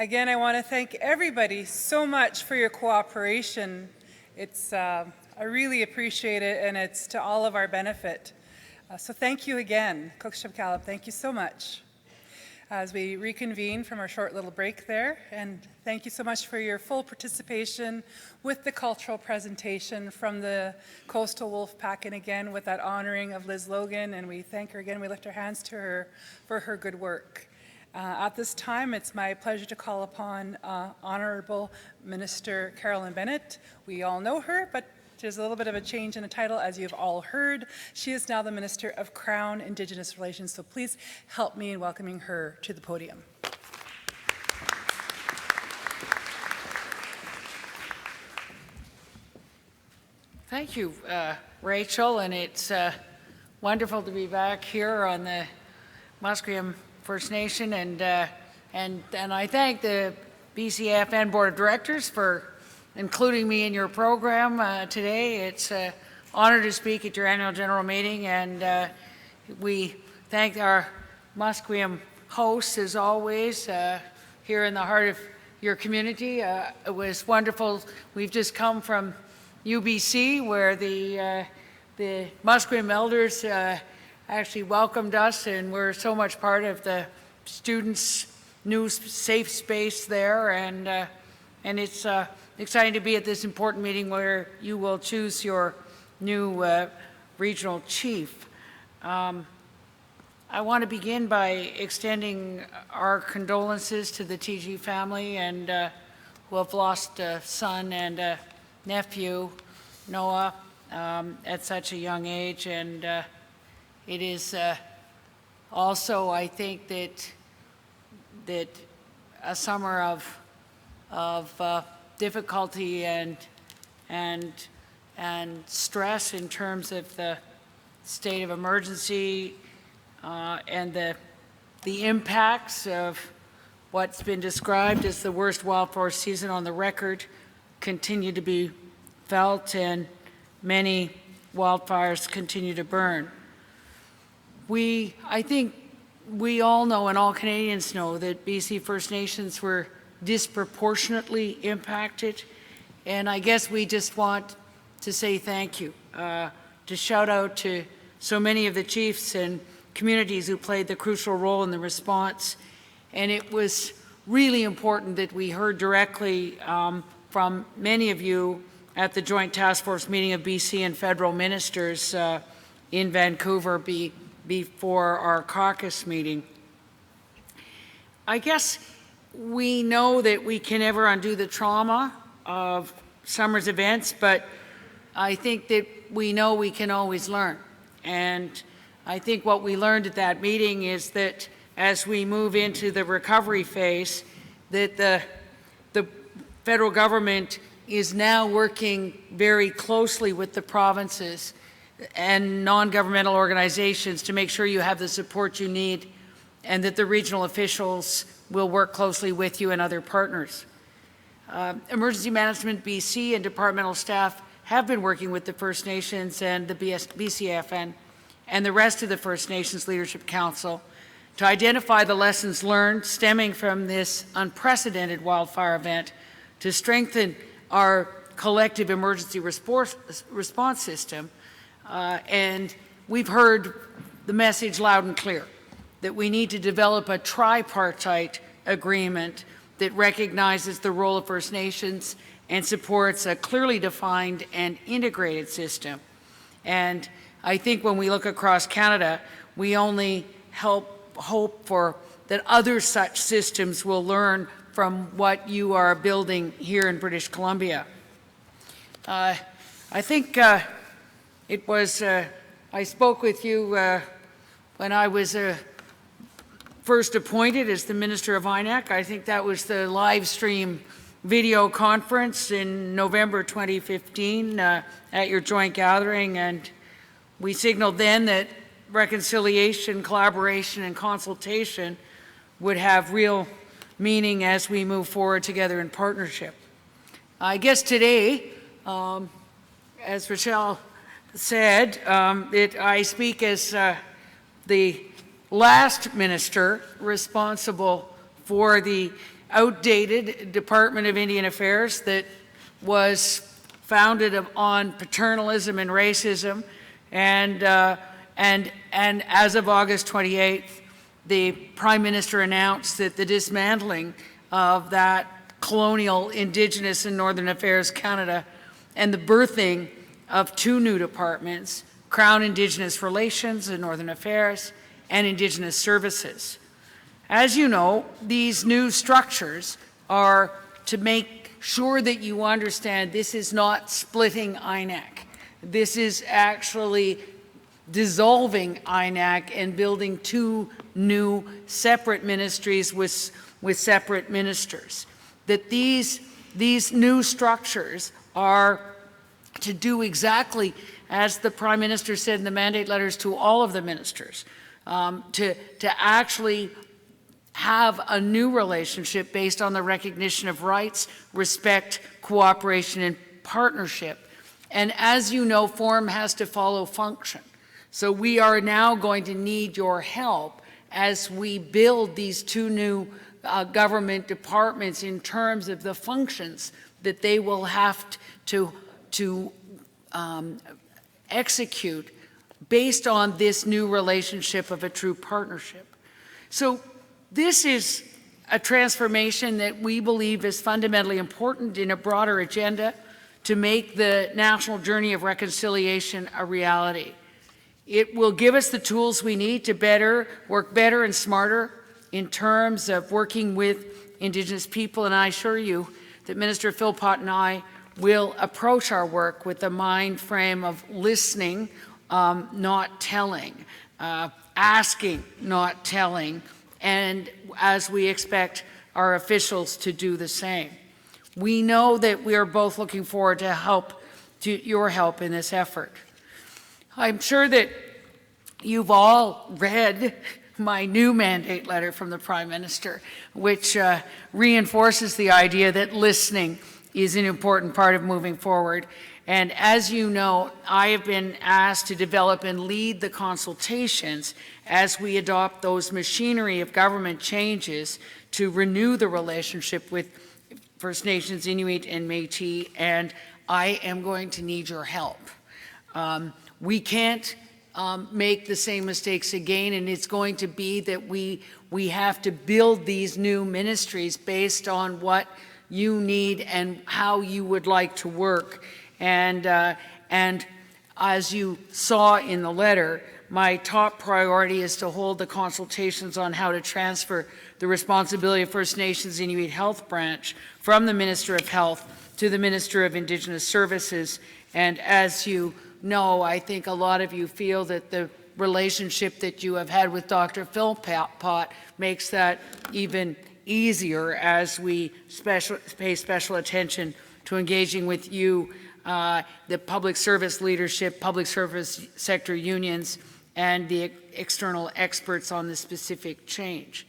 Again, I want to thank everybody so much for your cooperation. I really appreciate it, and it's to all of our benefit. So thank you again, Cook-Shub-Caleb. Thank you so much. As we reconvene from our short little break there, and thank you so much for your full participation with the cultural presentation from the Coastal Wolf Pack, and again with that honoring of Liz Logan, and we thank her again. We lift our hands to her for her good work. At this time, it's my pleasure to call upon Honourable Minister Carolyn Bennett. We all know her, but there's a little bit of a change in the title, as you've all heard. She is now the Minister of Crown Indigenous Relations, so please help me in welcoming her to the podium. Thank you, Rachel, and it's wonderful to be back here on the Musqueam First Nation, and I thank the BCAFN Board of Directors for including me in your program today. It's an honor to speak at your annual general meeting, and we thank our Musqueam hosts as always here in the heart of your community. It was wonderful. We've just come from UBC where the Musqueam elders actually welcomed us, and we're so much part of the students' new safe space there, and it's exciting to be at this important meeting where you will choose your new regional chief. I want to begin by extending our condolences to the TG family and who have lost a son and a nephew, Noah, at such a young age, and it is also, I think, that a summer of difficulty and stress in terms of the state of emergency and the impacts of what's been described as the worst wildfire season on the record continue to be felt, and many wildfires continue to burn. I think we all know, and all Canadians know, that BC First Nations were disproportionately impacted, and I guess we just want to say thank you, to shout out to so many of the chiefs and communities who played the crucial role in the response. And it was really important that we heard directly from many of you at the Joint Task Force meeting of BC and federal ministers in Vancouver before our caucus meeting. I guess we know that we can never undo the trauma of summer's events, but I think that we know we can always learn. And I think what we learned at that meeting is that as we move into the recovery phase, that the federal government is now working very closely with the provinces and non-governmental organizations to make sure you have the support you need, and that the regional officials will work closely with you and other partners. Emergency Management BC and departmental staff have been working with the First Nations and the BCAFN and the rest of the First Nations Leadership Council to identify the lessons learned stemming from this unprecedented wildfire event, to strengthen our collective emergency response system. And we've heard the message loud and clear that we need to develop a tripartite agreement that recognizes the role of First Nations and supports a clearly defined and integrated system. And I think when we look across Canada, we only hope for that other such systems will learn from what you are building here in British Columbia. I think it was, I spoke with you when I was first appointed as the Minister of INAC. I think that was the live stream video conference in November 2015 at your joint gathering, and we signaled then that reconciliation, collaboration, and consultation would have real meaning as we move forward together in partnership. I guess today, as Rochelle said, I speak as the last minister responsible for the outdated Department of Indian Affairs that was founded on paternalism and racism, and as of August 28th, the Prime Minister announced that the dismantling of that colonial Indigenous and Northern Affairs Canada and the birthing of two new departments, Crown Indigenous Relations and Northern Affairs, and Indigenous Services. As you know, these new structures are to make sure that you understand this is not splitting INAC. This is actually dissolving INAC and building two new separate ministries with separate ministers. That these new structures are to do exactly as the Prime Minister said in the mandate letters to all of the ministers, to actually have a new relationship based on the recognition of rights, respect, cooperation, and partnership. And as you know, form has to follow function. So we are now going to need your help as we build these two new government departments in terms of the functions that they will have to execute based on this new relationship of a true partnership. So this is a transformation that we believe is fundamentally important in a broader agenda to make the national journey of reconciliation a reality. It will give us the tools we need to work better and smarter in terms of working with Indigenous people, and I assure you that Minister Philpott and I will approach our work with the mind frame of listening, not telling, asking, not telling, and as we expect our officials to do the same. We know that we are both looking forward to your help in this effort. I'm sure that you've all read my new mandate letter from the Prime Minister, which reinforces the idea that listening is an important part of moving forward. And as you know, I have been asked to develop and lead the consultations as we adopt those machinery of government changes to renew the relationship with First Nations, Inuit, and Métis, and I am going to need your help. We can't make the same mistakes again, and it's going to be that we have to build these new ministries based on what you need and how you would like to work. And as you saw in the letter, my top priority is to hold the consultations on how to transfer the responsibility of First Nations Inuit Health Branch from the Minister of Health to the Minister of Indigenous Services. And as you know, I think a lot of you feel that the relationship that you have had with Dr. Philpott makes that even easier as we pay special attention to engaging with you, the public service leadership, public service sector unions, and the external experts on the specific change.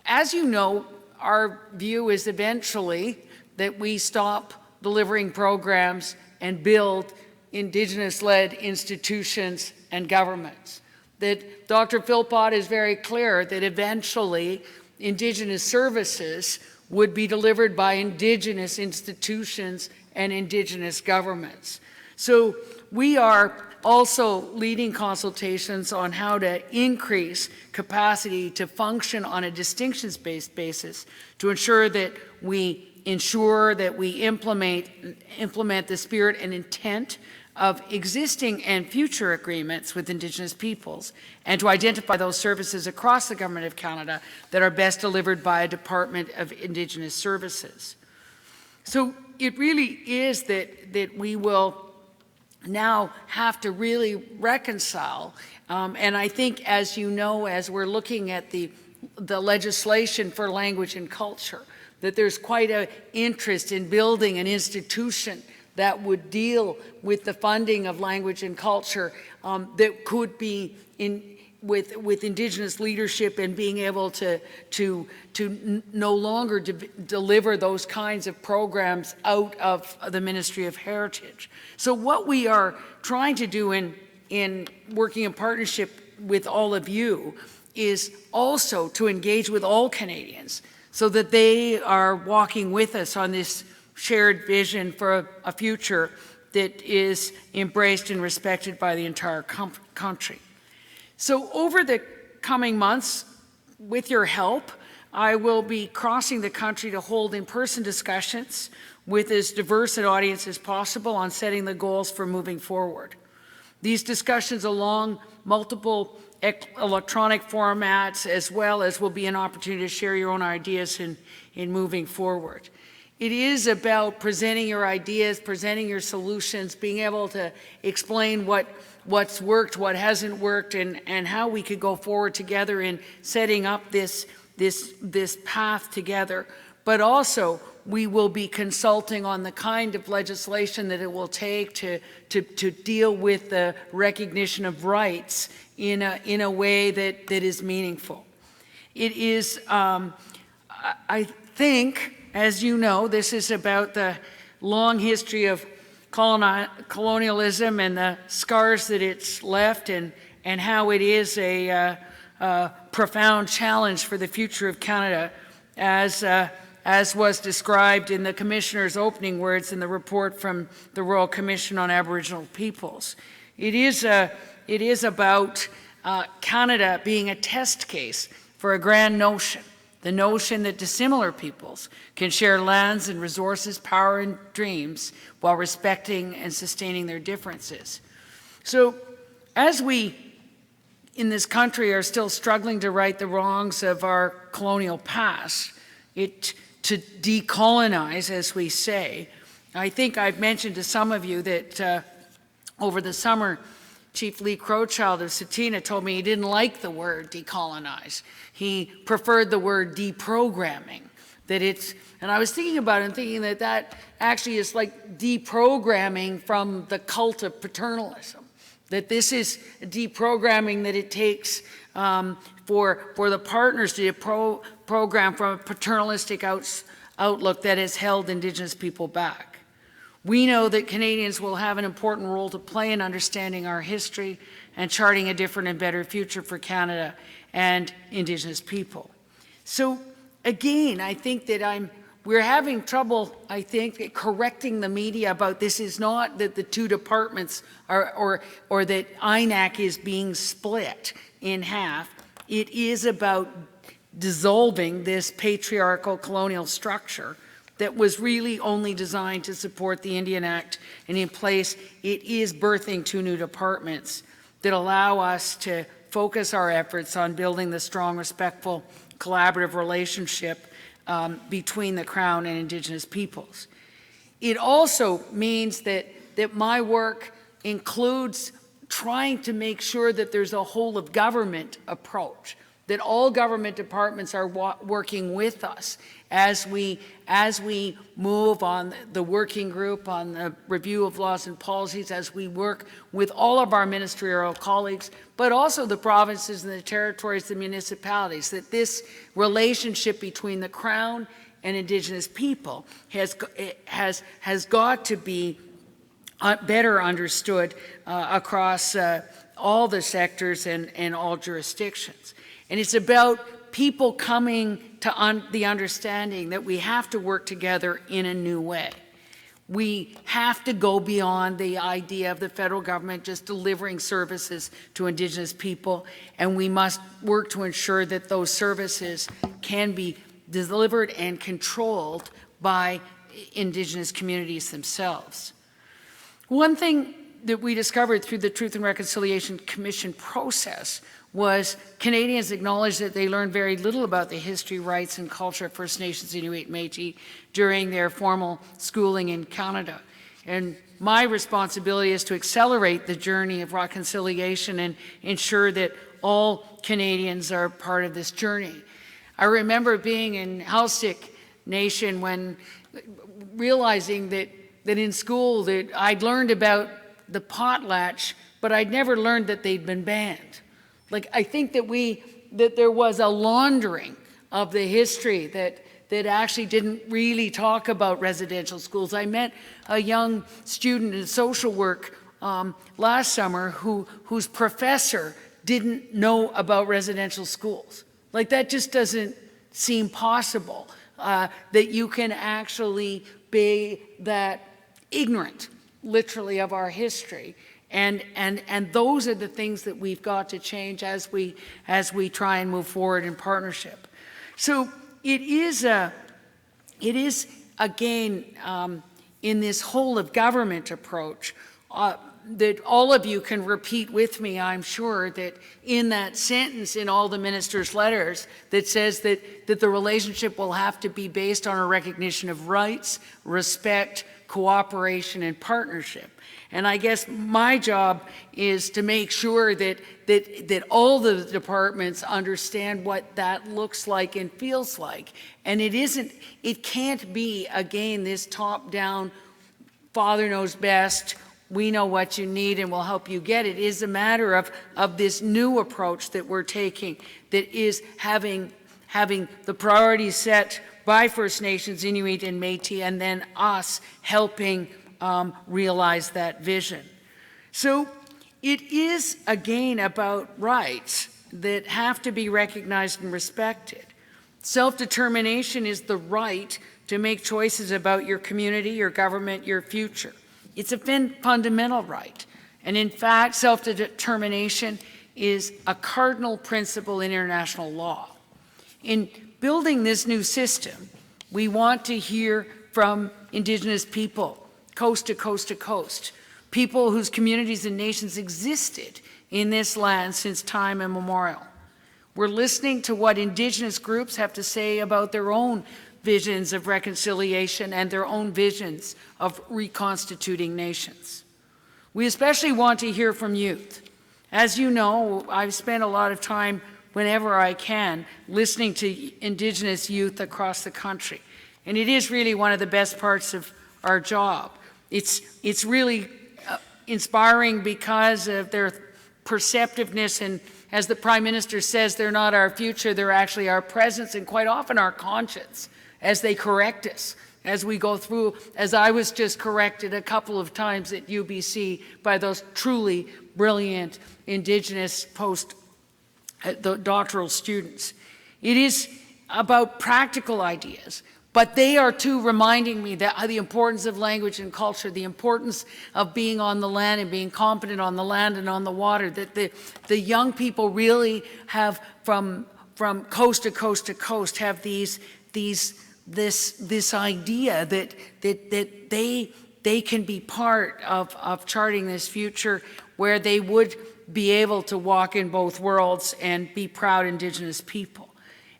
As you know, our view is eventually that we stop delivering programs and build Indigenous-led institutions and governments. That Dr. Philpott is very clear that eventually Indigenous services would be delivered by Indigenous institutions and Indigenous governments. So we are also leading consultations on how to increase capacity to function on a distinctions-based basis to ensure that we implement the spirit and intent of existing and future agreements with Indigenous peoples, and to identify those services across the Government of Canada that are best delivered by a Department of Indigenous Services. So it really is that we will now have to really reconcile, and I think, as you know, as we're looking at the legislation for language and culture, that there's quite an interest in building an institution that would deal with the funding of language and culture that could be with Indigenous leadership and being able to no longer deliver those kinds of programs out of the Ministry of Heritage. So what we are trying to do in working in partnership with all of you is also to engage with all Canadians so that they are walking with us on this shared vision for a future that is embraced and respected by the entire country. So over the coming months, with your help, I will be crossing the country to hold in-person discussions with as diverse an audience as possible on setting the goals for moving forward. These discussions along multiple electronic formats as well as will be an opportunity to share your own ideas in moving forward. It is about presenting your ideas, presenting your solutions, being able to explain what's worked, what hasn't worked, and how we could go forward together in setting up this path together. But also, we will be consulting on the kind of legislation that it will take to deal with the recognition of rights in a way that is meaningful. It is, I think, as you know, this is about the long history of colonialism and the scars that it's left, and how it is a profound challenge for the future of Canada, as was described in the Commissioner's opening words in the report from the Royal Commission on Aboriginal Peoples. It is about Canada being a test case for a grand notion, the notion that dissimilar peoples can share lands and resources, power and dreams while respecting and sustaining their differences. So as we in this country are still struggling to right the wrongs of our colonial past, to decolonize, as we say, I think I've mentioned to some of you that over the summer, Chief Lee Crowchild of Satina told me he didn't like the word decolonize. He preferred the word deprogramming. And I was thinking about it and thinking that actually is like deprogramming from the cult of paternalism. That this is deprogramming that it takes for the partners to program from a paternalistic outlook that has held Indigenous people back. We know that Canadians will have an important role to play in understanding our history and charting a different and better future for Canada and Indigenous people. So again, I think that we're having trouble, I think, correcting the media about this is not that the two departments are, or that INAC is being split in half. It is about dissolving this patriarchal colonial structure that was really only designed to support the Indian Act, and in place it is birthing two new departments that allow us to focus our efforts on building the strong, respectful, collaborative relationship between the Crown and Indigenous peoples. It also means that my work includes trying to make sure that there's a whole of government approach, that all government departments are working with us as we move on the working group on the review of laws and policies, as we work with all of our ministerial colleagues, but also the provinces and the territories, the municipalities, that this relationship between the Crown and Indigenous people has got to be better understood across all the sectors and all jurisdictions. And it's about people coming to the understanding that we have to work together in a new way. We have to go beyond the idea of the federal government just delivering services to Indigenous people, and we must work to ensure that those services can be delivered and controlled by Indigenous communities themselves. One thing that we discovered through the Truth and Reconciliation Commission process was Canadians acknowledged that they learned very little about the history, rights, and culture of First Nations, Inuit, Métis during their formal schooling in Canada. And my responsibility is to accelerate the journey of reconciliation and ensure that all Canadians are part of this journey. I remember being in Halsik Nation when realizing that in school that I'd learned about the potlatch, but I'd never learned that they'd been banned. Like, I think that there was a laundering of the history that actually didn't really talk about residential schools. I met a young student in social work last summer whose professor didn't know about residential schools. Like, that just doesn't seem possible, that you can actually be that ignorant, literally, of our history. And those are the things that we've got to change as we try and move forward in partnership. So it is again, in this whole of government approach, that all of you can repeat with me, I'm sure, that in that sentence in all the ministers' letters that says that the relationship will have to be based on a recognition of rights, respect, cooperation, and partnership. And I guess my job is to make sure that all the departments understand what that looks like and feels like. And it can't be, again, this top-down, Father knows best, we know what you need and we'll help you get it. It is a matter of this new approach that we're taking, that is having the priorities set by First Nations, Inuit, and Métis, and then us helping realize that vision. So it is, again, about rights that have to be recognized and respected. Self-determination is the right to make choices about your community, your government, your future. It's a fundamental right. And in fact, self-determination is a cardinal principle in international law. In building this new system, we want to hear from Indigenous people, coast to coast to coast, people whose communities and nations existed in this land since time immemorial. We're listening to what Indigenous groups have to say about their own visions of reconciliation and their own visions of reconstituting nations. We especially want to hear from youth. As you know, I've spent a lot of time, whenever I can, listening to Indigenous youth across the country. And it is really one of the best parts of our job. It's really inspiring because of their perceptiveness, and as the Prime Minister says, they're not our future, they're actually our presence and quite often our conscience as they correct us, as we go through, as I was just corrected a couple of times at UBC by those truly brilliant Indigenous doctoral students. It is about practical ideas, but they are too reminding me that the importance of language and culture, the importance of being on the land and being competent on the land and on the water, that the young people really have from coast to coast to coast have this idea that they can be part of charting this future where they would be able to walk in both worlds and be proud Indigenous people.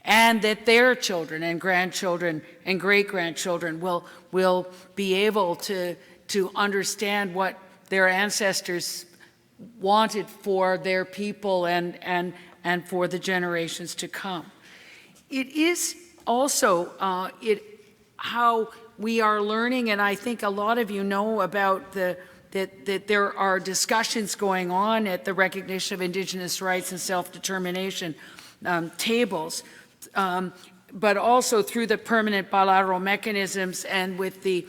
And that their children and grandchildren and great-grandchildren will be able to understand what their ancestors wanted for their people and for the generations to come. It is also how we are learning, and I think a lot of you know about that there are discussions going on at the recognition of Indigenous rights and self-determination tables, but also through the permanent bilateral mechanisms and with the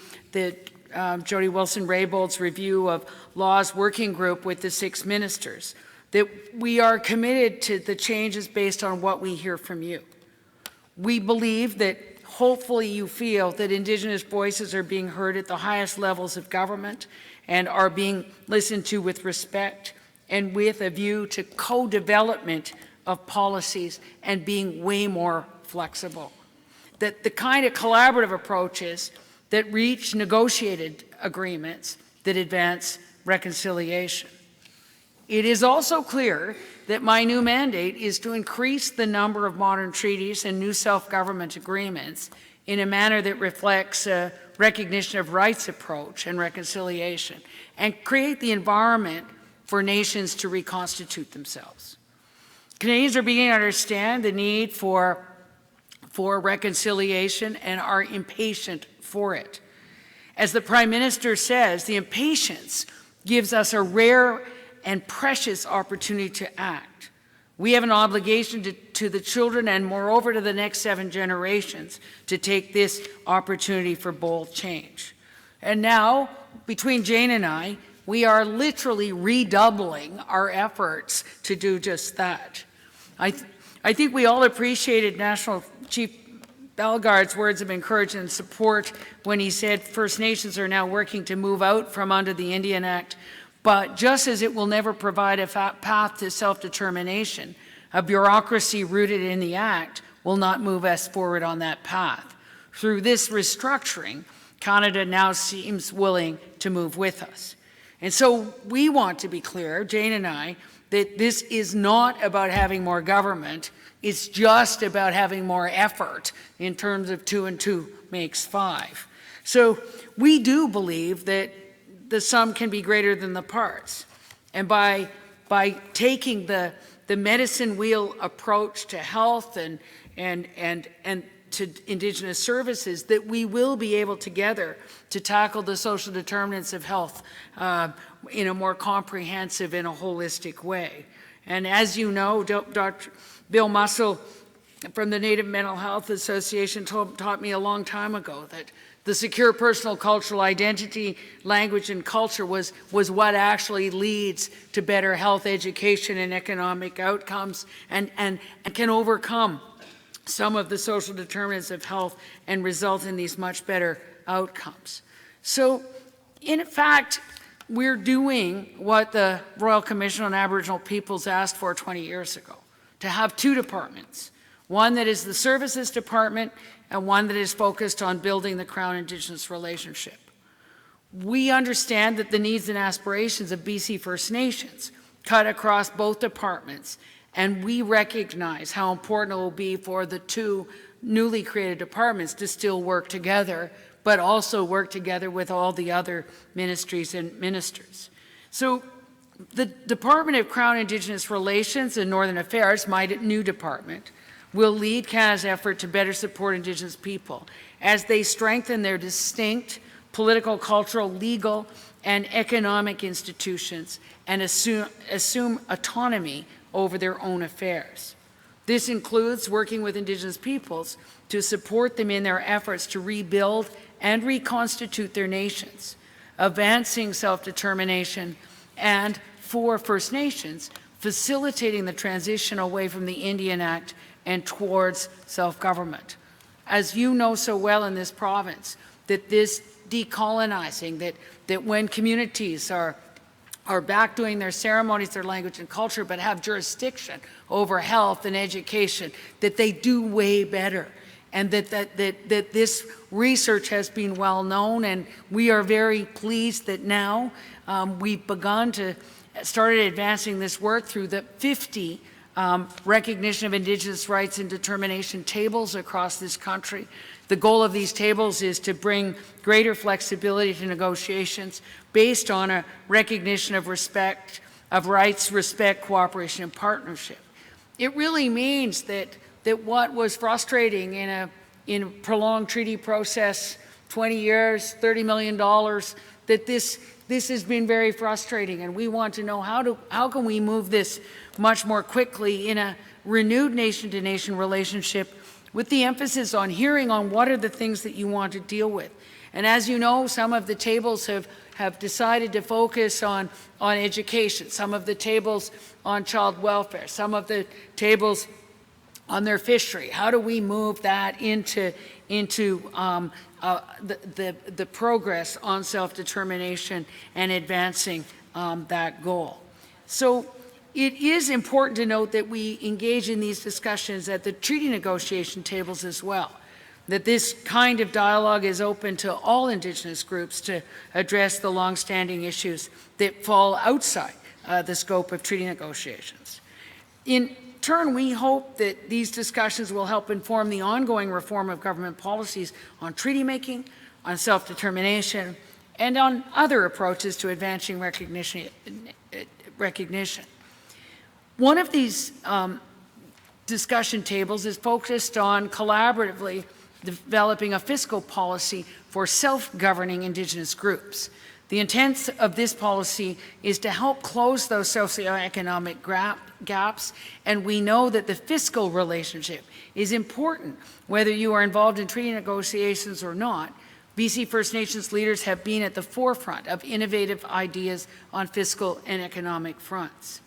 Jody Wilson-Raybould's review of laws working group with the 6 ministers, that we are committed to the changes based on what we hear from you. We believe that hopefully you feel that Indigenous voices are being heard at the highest levels of government and are being listened to with respect and with a view to co-development of policies and being way more flexible. That the kind of collaborative approaches that reach negotiated agreements that advance reconciliation. It is also clear that my new mandate is to increase the number of modern treaties and new self-government agreements in a manner that reflects a recognition of rights approach and reconciliation, and create the environment for nations to reconstitute themselves. Canadians are beginning to understand the need for reconciliation and are impatient for it. As the Prime Minister says, the impatience gives us a rare and precious opportunity to act. We have an obligation to the children and moreover to the next 7 generations to take this opportunity for bold change. And now, between Jane and I, we are literally redoubling our efforts to do just that. I think we all appreciated National Chief Bellegarde's words of encouragement and support when he said First Nations are now working to move out from under the Indian Act. But just as it will never provide a path to self-determination, a bureaucracy rooted in the Act will not move us forward on that path. Through this restructuring, Canada now seems willing to move with us. And so we want to be clear, Jane and I, that this is not about having more government, it's just about having more effort in terms of 2 and 2 makes 5. So we do believe that the sum can be greater than the parts. And by taking the medicine wheel approach to health and to Indigenous services, that we will be able together to tackle the social determinants of health in a more comprehensive and a holistic way. And as you know, Dr. Bill Mussel from the Native Mental Health Association taught me a long time ago that the secure personal cultural identity, language, and culture was what actually leads to better health, education, and economic outcomes, and can overcome some of the social determinants of health and result in these much better outcomes. So, in fact, we're doing what the Royal Commission on Aboriginal Peoples asked for 20 years ago, to have 2 departments, one that is the Services Department and one that is focused on building the Crown Indigenous relationship. We understand that the needs and aspirations of BC First Nations cut across both departments, and we recognize how important it will be for the 2 newly created departments to still work together, but also work together with all the other ministries and ministers. So the Department of Crown Indigenous Relations and Northern Affairs, my new department, will lead Canada's effort to better support Indigenous people as they strengthen their distinct political, cultural, legal, and economic institutions and assume autonomy over their own affairs. This includes working with Indigenous peoples to support them in their efforts to rebuild and reconstitute their nations, advancing self-determination, and for First Nations, facilitating the transition away from the Indian Act and towards self-government. As you know so well in this province, that this decolonizing, that when communities are back doing their ceremonies, their language and culture, but have jurisdiction over health and education, that they do way better. And that this research has been well known, and we are very pleased that now we've begun to start advancing this work through the 50 recognition of Indigenous rights and determination tables across this country. The goal of these tables is to bring greater flexibility to negotiations based on a recognition of respect, of rights, respect, cooperation, and partnership. It really means that what was frustrating in a prolonged treaty process, 20 years, $30 million, that this has been very frustrating, and we want to know how can we move this much more quickly in a renewed nation-to-nation relationship with the emphasis on hearing on what are the things that you want to deal with. And as you know, some of the tables have decided to focus on education, some of the tables on child welfare, some of the tables on their fishery. How do we move that into the progress on self-determination and advancing that goal? So it is important to note that we engage in these discussions at the treaty negotiation tables as well, that this kind of dialogue is open to all Indigenous groups to address the long-standing issues that fall outside the scope of treaty negotiations. In turn, we hope that these discussions will help inform the ongoing reform of government policies on treaty making, on self-determination, and on other approaches to advancing recognition. One of these discussion tables is focused on collaboratively developing a fiscal policy for self-governing Indigenous groups. The intent of this policy is to help close those socioeconomic gaps, and we know that the fiscal relationship is important, whether you are involved in treaty negotiations or not, BC First Nations leaders have been at the forefront of innovative ideas on fiscal and economic fronts.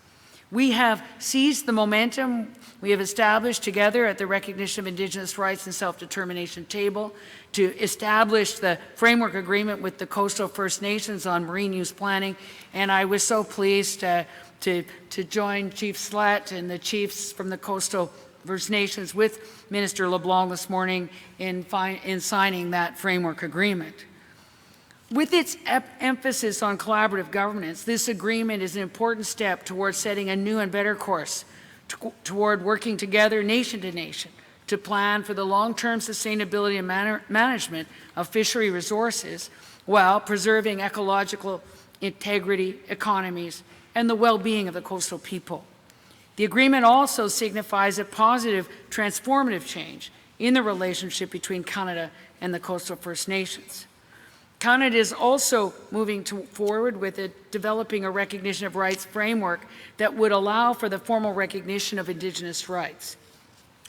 We have seized the momentum we have established together at the Recognition of Indigenous Rights and Self-Determination table to establish the framework agreement with the Coastal First Nations on marine use planning, and I was so pleased to join Chief Slett and the chiefs from the Coastal First Nations with Minister LeBlanc this morning in signing that framework agreement. With its emphasis on collaborative governance, this agreement is an important step towards setting a new and better course toward working together nation to nation to plan for the long-term sustainability and management of fishery resources while preserving ecological integrity, economies, and the well-being of the coastal people. The agreement also signifies a positive, transformative change in the relationship between Canada and the Coastal First Nations. Canada is also moving forward with developing a recognition of rights framework that would allow for the formal recognition of Indigenous rights.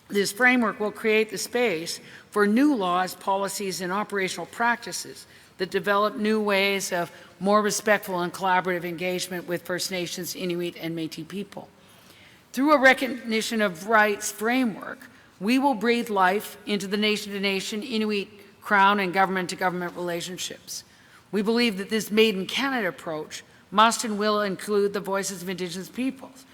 This framework will create the space for new laws, policies, and operational practices that develop new ways of more respectful and collaborative engagement with First Nations, Inuit, and Métis people. Through a recognition of rights framework, we will breathe life into the nation-to-nation, Inuit, Crown, and government-to-government relationships. We believe that this Made in Canada approach must and will include the voices of Indigenous peoples.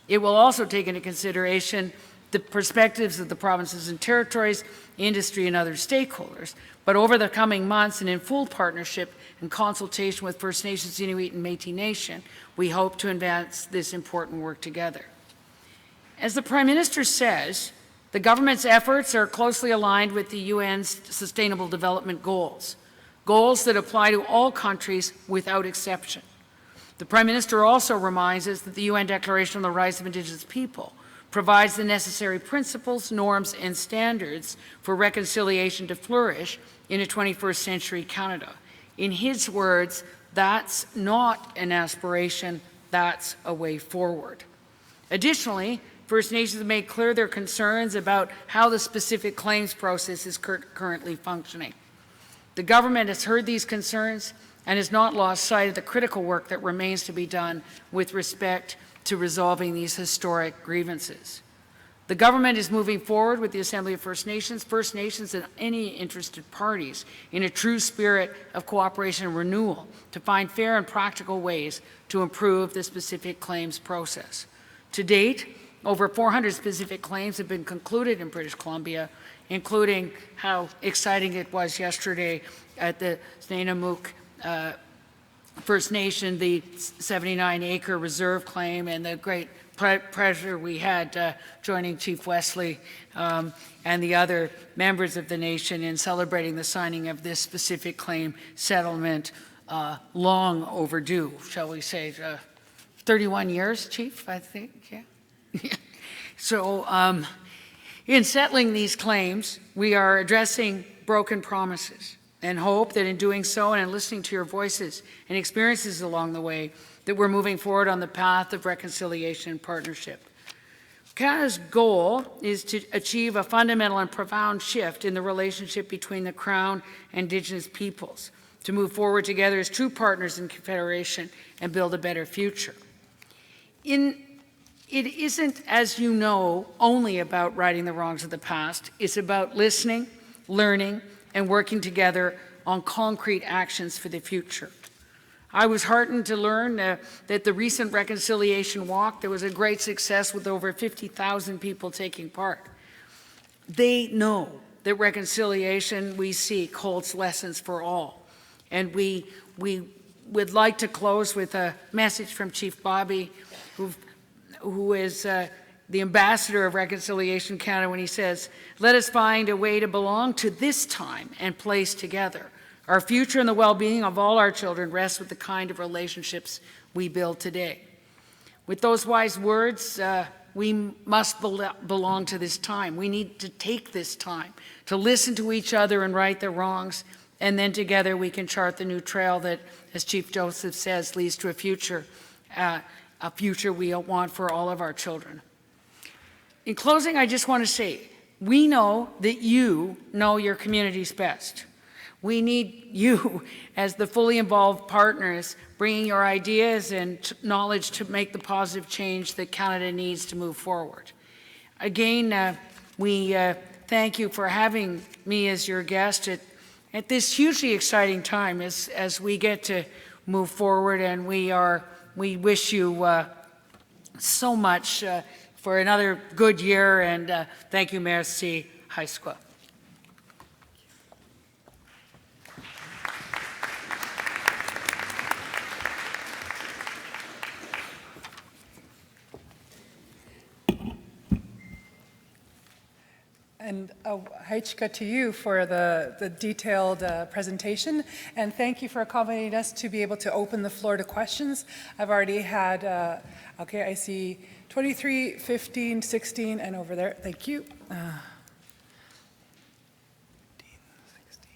It will also take into consideration the perspectives of the provinces and territories, industry, and other stakeholders. But over the coming months and in full partnership and consultation with First Nations, Inuit, and Métis Nation, we hope to advance this important work together. As the Prime Minister says, the government's efforts are closely aligned with the UN's Sustainable Development Goals, goals that apply to all countries without exception. The Prime Minister also reminds us that the UN Declaration on the Rights of Indigenous People provides the necessary principles, norms, and standards for reconciliation to flourish in a 21st century Canada. In his words, that's not an aspiration, that's a way forward. Additionally, First Nations have made clear their concerns about how the specific claims process is currently functioning. The government has heard these concerns and has not lost sight of the critical work that remains to be done with respect to resolving these historic grievances. The government is moving forward with the Assembly of First Nations, and any interested parties in a true spirit of cooperation and renewal to find fair and practical ways to improve the specific claims process. To date, over 400 specific claims have been concluded in British Columbia, including how exciting it was yesterday at the Snuneymuxw First Nation, the 79-acre reserve claim, and the great pleasure we had joining Chief Wesley and the other members of the nation in celebrating the signing of this specific claim settlement, long overdue, shall we say. 31 years, Chief, I think, yeah. So in settling these claims, we are addressing broken promises and hope that in doing so and in listening to your voices and experiences along the way, that we're moving forward on the path of reconciliation and partnership. Canada's goal is to achieve a fundamental and profound shift in the relationship between the Crown and Indigenous peoples, to move forward together as true partners in Confederation and build a better future. It isn't, as you know, only about righting the wrongs of the past. It's about listening, learning, and working together on concrete actions for the future. I was heartened to learn that the recent reconciliation walk, there was a great success with over 50,000 people taking part. They know that reconciliation we seek holds lessons for all. And we would like to close with a message from Chief Bobby, who is the ambassador of Reconciliation Canada, when he says, "Let us find a way to belong to this time and place together. Our future and the well-being of all our children rests with the kind of relationships we build today." With those wise words, we must belong to this time. We need to take this time to listen to each other and right the wrongs, and then together we can chart the new trail that, as Chief Joseph says, leads to a future we want for all of our children. In closing, I just want to say, we know that you know your communities best. We need you as the fully involved partners, bringing your ideas and knowledge to make the positive change that Canada needs to move forward. Again, we thank you for having me as your guest at this hugely exciting time as we get to move forward, and we wish you so much for another good year, and thank you, merci, high school. And Haichika, to you for the detailed presentation, and thank you for accommodating us to be able to open the floor to questions. I've already had, okay, I see 23, 15, 16, and over there, thank you. 15, 16.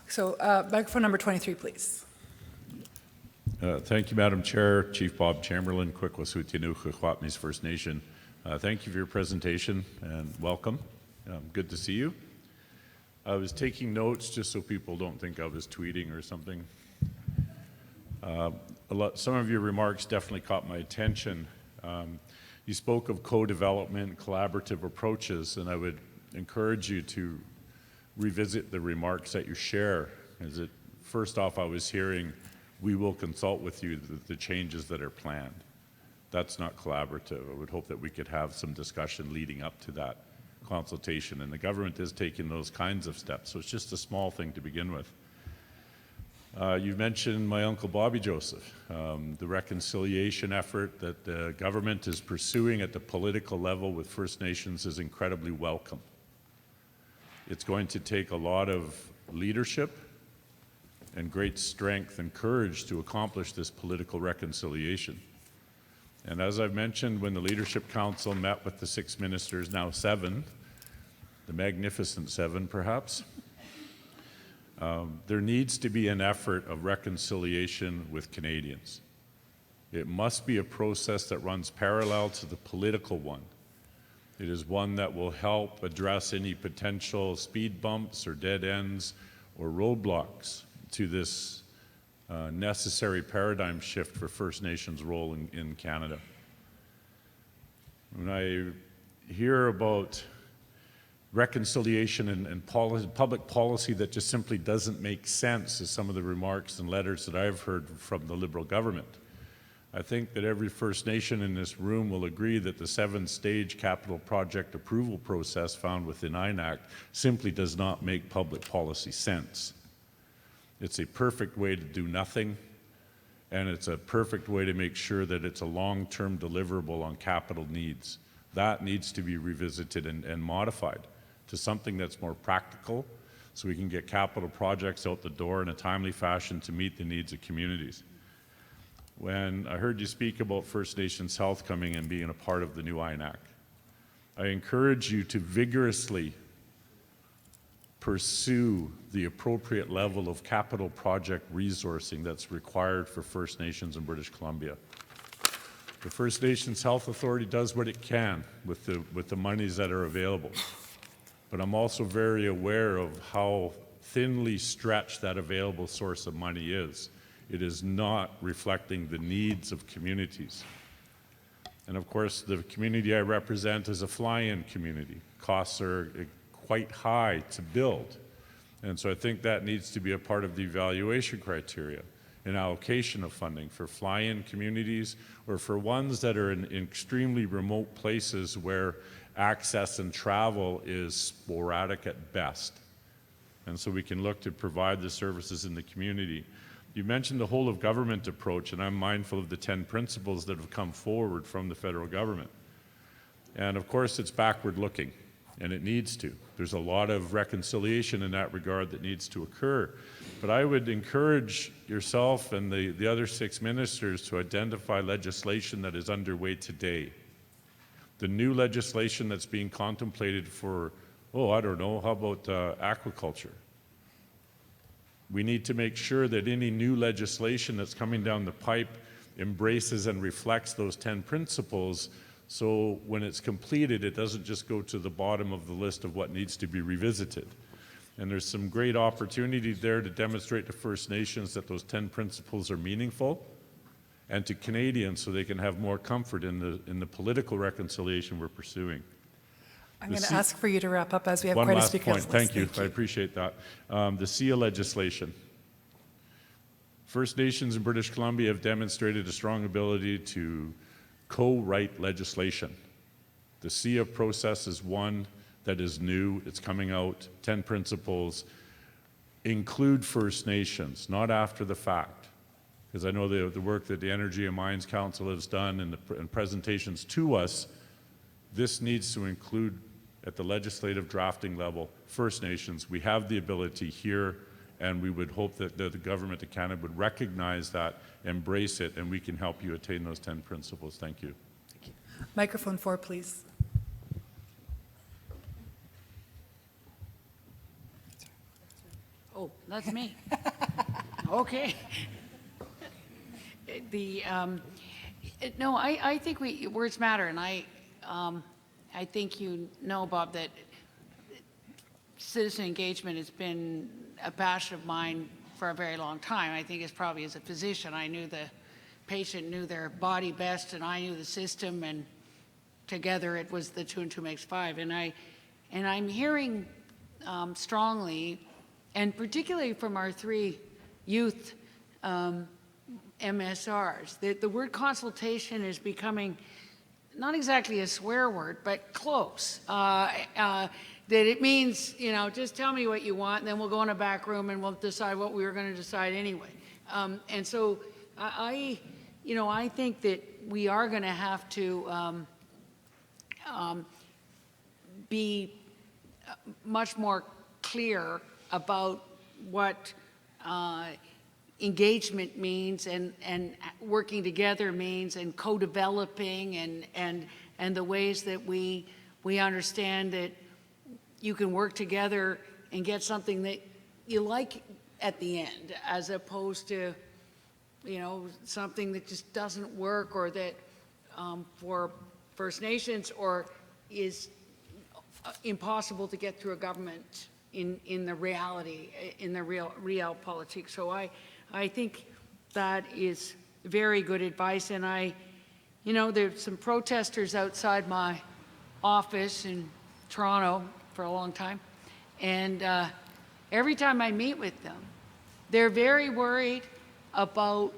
So microphone number 23, please. Thank you, Madam Chair. Chief Bob Chamberlain, Kwikwassutinuxw First Nation. Thank you for your presentation and welcome. Good to see you. I was taking notes just so people don't think I was tweeting or something. Some of your remarks definitely caught my attention. You spoke of co-development, collaborative approaches, and I would encourage you to revisit the remarks that you share. First off, I was hearing, we will consult with you the changes that are planned. That's not collaborative. I would hope that we could have some discussion leading up to that consultation, and the government is taking those kinds of steps, so it's just a small thing to begin with. You mentioned my uncle Bobby Joseph. The reconciliation effort that the government is pursuing at the political level with First Nations is incredibly welcome. It's going to take a lot of leadership and great strength and courage to accomplish this political reconciliation. And as I've mentioned, when the Leadership Council met with the 6 ministers, now 7, the magnificent 7 perhaps, there needs to be an effort of reconciliation with Canadians. It must be a process that runs parallel to the political one. It is one that will help address any potential speed bumps or dead ends or roadblocks to this necessary paradigm shift for First Nations role in Canada. When I hear about reconciliation and public policy that just simply doesn't make sense, as some of the remarks and letters that I've heard from the Liberal government, I think that every First Nation in this room will agree that the 7-stage capital project approval process found within INAC simply does not make public policy sense. It's a perfect way to do nothing, and it's a perfect way to make sure that it's a long-term deliverable on capital needs. That needs to be revisited and modified to something that's more practical, so we can get capital projects out the door in a timely fashion to meet the needs of communities. When I heard you speak about First Nations Health coming and being a part of the new INAC, I encourage you to vigorously pursue the appropriate level of capital project resourcing that's required for First Nations in British Columbia. The First Nations Health Authority does what it can with the monies that are available. But I'm also very aware of how thinly stretched that available source of money is. It is not reflecting the needs of communities. And of course, the community I represent is a fly-in community. Costs are quite high to build. And so I think that needs to be a part of the evaluation criteria and allocation of funding for fly-in communities or for ones that are in extremely remote places where access and travel is sporadic at best. And so we can look to provide the services in the community. You mentioned the whole of government approach, and I'm mindful of the 10 principles that have come forward from the federal government. And of course, it's backward looking, and it needs to. There's a lot of reconciliation in that regard that needs to occur. But I would encourage yourself and the other 6 ministers to identify legislation that is underway today. The new legislation that's being contemplated for, I don't know, how about aquaculture? We need to make sure that any new legislation that's coming down the pipe embraces and reflects those 10 principles, so when it's completed, it doesn't just go to the bottom of the list of what needs to be revisited. And there's some great opportunity there to demonstrate to First Nations that those 10 principles are meaningful, and to Canadians so they can have more comfort in the political reconciliation we're pursuing. I'm going to ask for you to wrap up as we have One quite a last speaker point. list. Thank you. I appreciate that. The SIA legislation. First Nations in British Columbia have demonstrated a strong ability to co-write legislation. The SIA process is one that is new. It's coming out. 10 principles include First Nations, not after the fact. Because I know the work that the Energy and Mines Council has done and presentations to us, this needs to include at the legislative drafting level First Nations. We have the ability here, and we would hope that the government of Canada would recognize that, embrace it, and we can help you attain those 10 principles. Thank you. Microphone 4, please. Oh, that's me. Okay. No, I think words matter, and I think you know, Bob, that citizen engagement has been a passion of mine for a very long time. I think it's probably as a physician, I knew the patient knew their body best, and I knew the system, and together it was the 2 and 2 makes 5. And I'm hearing strongly, and particularly from our 3 youth MSRs, that the word consultation is becoming not exactly a swear word, but close. That it means, you know, just tell me what you want, and then we'll go in a back room and we'll decide what we were going to decide anyway. And so I think that we are going to have to be much more clear about what engagement means and working together means, and co-developing, and the ways that we understand that you can work together and get something that you like at the end, as opposed to, you know, something that just doesn't work, or that for First Nations or is impossible to get through a government in the reality, in the real politics. So I think that is very good advice. And you know, there's some protesters outside my office in Toronto for a long time. And every time I meet with them, they're very worried about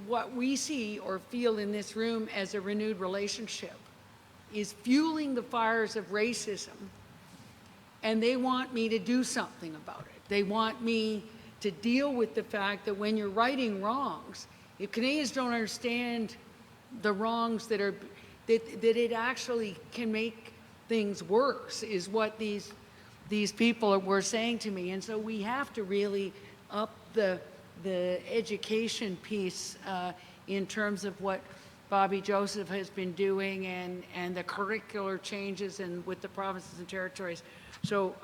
what we see or feel in this room as a renewed relationship is fueling the fires of racism. And they want me to do something about it. They want me to deal with the fact that when you're righting wrongs, if Canadians don't understand the wrongs that it actually can make things worse, is what these people were saying to me. And so we have to really up the education piece in terms of what Bobby Joseph has been doing, and the curricular changes and with the provinces and territories. So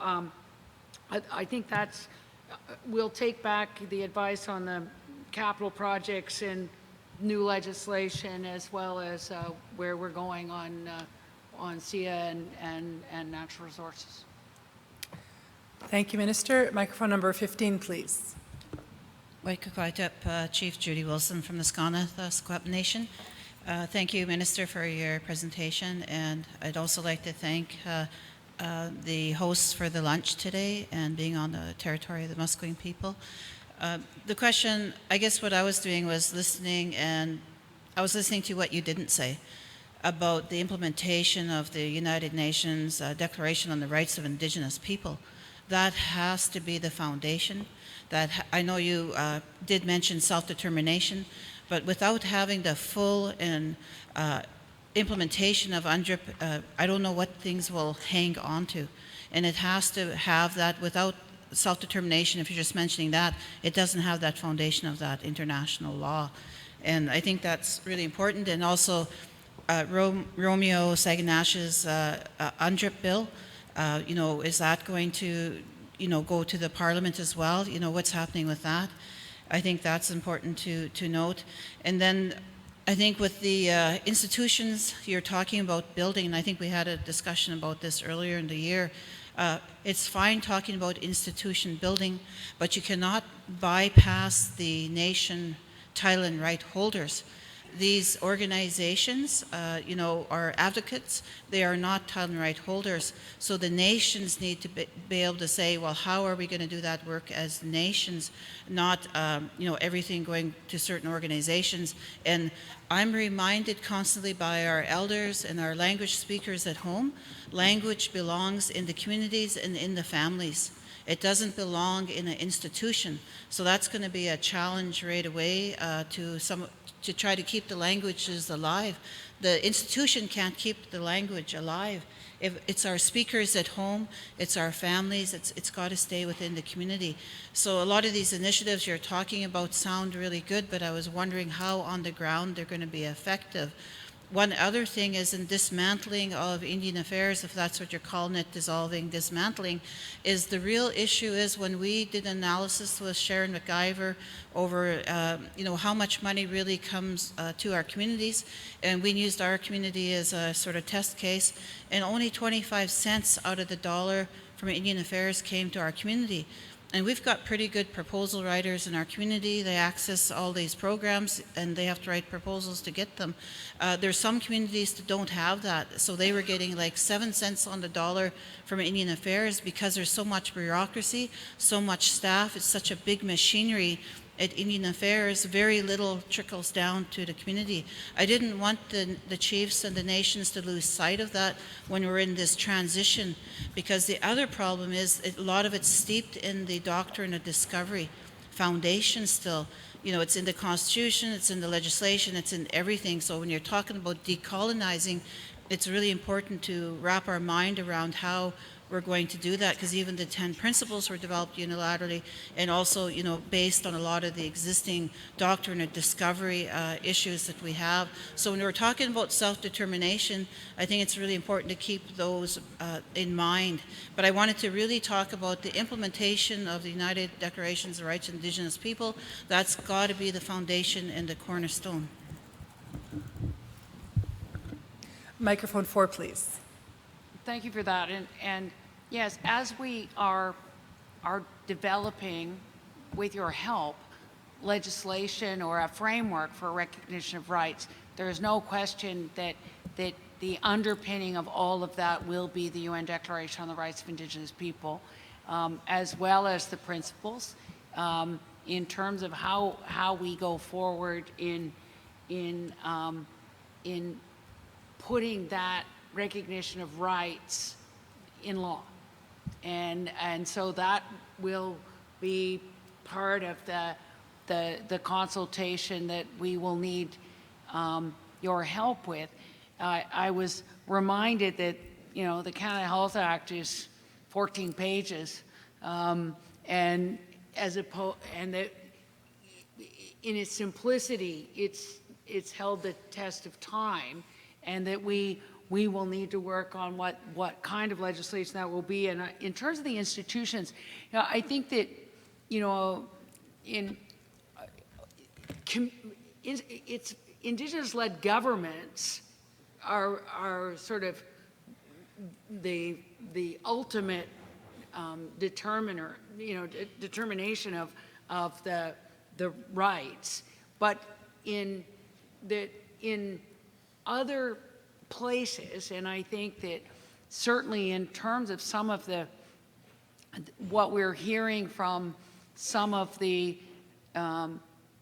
I think we'll take back the advice on the capital projects and new legislation, as well as where we're going on SIA and natural resources. Thank you, Minister. Microphone number 15, please. Waikakwaitup, Chief Judy Wilson from the Skana, the Squap Nation. Thank you, Minister, for your presentation, and I'd also like to thank the hosts for the lunch today and being on the territory of the Musqueam people. The question, I guess what I was doing was listening, and I was listening to what you didn't say about the implementation of the United Nations Declaration on the Rights of Indigenous People. That has to be the foundation. That I know you did mention self-determination, but without having the full and implementation of UNDRIP, I don't know what things will hang on to. And it has to have that. Without self-determination, if you're just mentioning that, it doesn't have that foundation of that international law. And I think that's really important. And also Romeo Saganash's UNDRIP bill, you know, is that going to, you know, go to the Parliament as well? You know, what's happening with that? I think that's important to note. And then I think with the institutions you're talking about building, and I think we had a discussion about this earlier in the year, It's fine talking about institution building, but you cannot bypass the nation title and right holders. These organizations, are advocates. They are not title and right holders. So the nations need to be able to say, well, how are we going to do that work as nations, not, everything going to certain organizations. And I'm reminded constantly by our elders and our language speakers at home, language belongs in the communities and in the families. It doesn't belong in an institution. So that's going to be a challenge right away to try to keep the languages alive. The institution can't keep the language alive. If it's our speakers at home, it's our families, it's got to stay within the community. So a lot of these initiatives you're talking about sound really good, but I was wondering how on the ground they're going to be effective. One other thing is in dismantling of Indian affairs, if that's what you're calling it, dismantling, is the real issue is when we did analysis with Sharon McIver over, how much money really comes to our communities, and we used our community as a sort of test case, and only 25 cents out of the dollar from Indian affairs came to our community. And we've got pretty good proposal writers in our community. They access all these programs and they have to write proposals to get them. There's some communities that don't have that. So they were getting like 7 cents on the dollar from Indian Affairs because there's so much bureaucracy, so much staff. It's such a big machinery at Indian Affairs, very little trickles down to the community. I didn't want the chiefs and the nations to lose sight of that when we're in this transition, because the other problem is a lot of it's steeped in the doctrine of discovery foundation still. It's in the Constitution, it's in the legislation, it's in everything. So when you're talking about decolonizing, it's really important to wrap our mind around how we're going to do that, because even the 10 principles were developed unilaterally and also, based on a lot of the existing doctrine of discovery issues that we have. So when we're talking about self-determination, I think it's really important to keep those in mind. But I wanted to really talk about the implementation of the United Declarations of the Rights of Indigenous People. That's got to be the foundation and the cornerstone. Microphone 4, please. Thank you for that. And yes, as we are developing, with your help, legislation or a framework for recognition of rights, there is no question that the underpinning of all of that will be the UN Declaration on the Rights of Indigenous People, as well as the principles, in terms of how we go forward in putting that recognition of rights in law. And so that will be part of the consultation that we will need your help with. I was reminded that, the Canada Health Act is 14 pages, and that in its simplicity, it's held the test of time, and that we will need to work on what kind of legislation that will be. And in terms of the institutions, I think that, it's Indigenous-led governments are sort of the ultimate determination of the rights. But in other places, and I think that certainly in terms of some of what we're hearing from some of the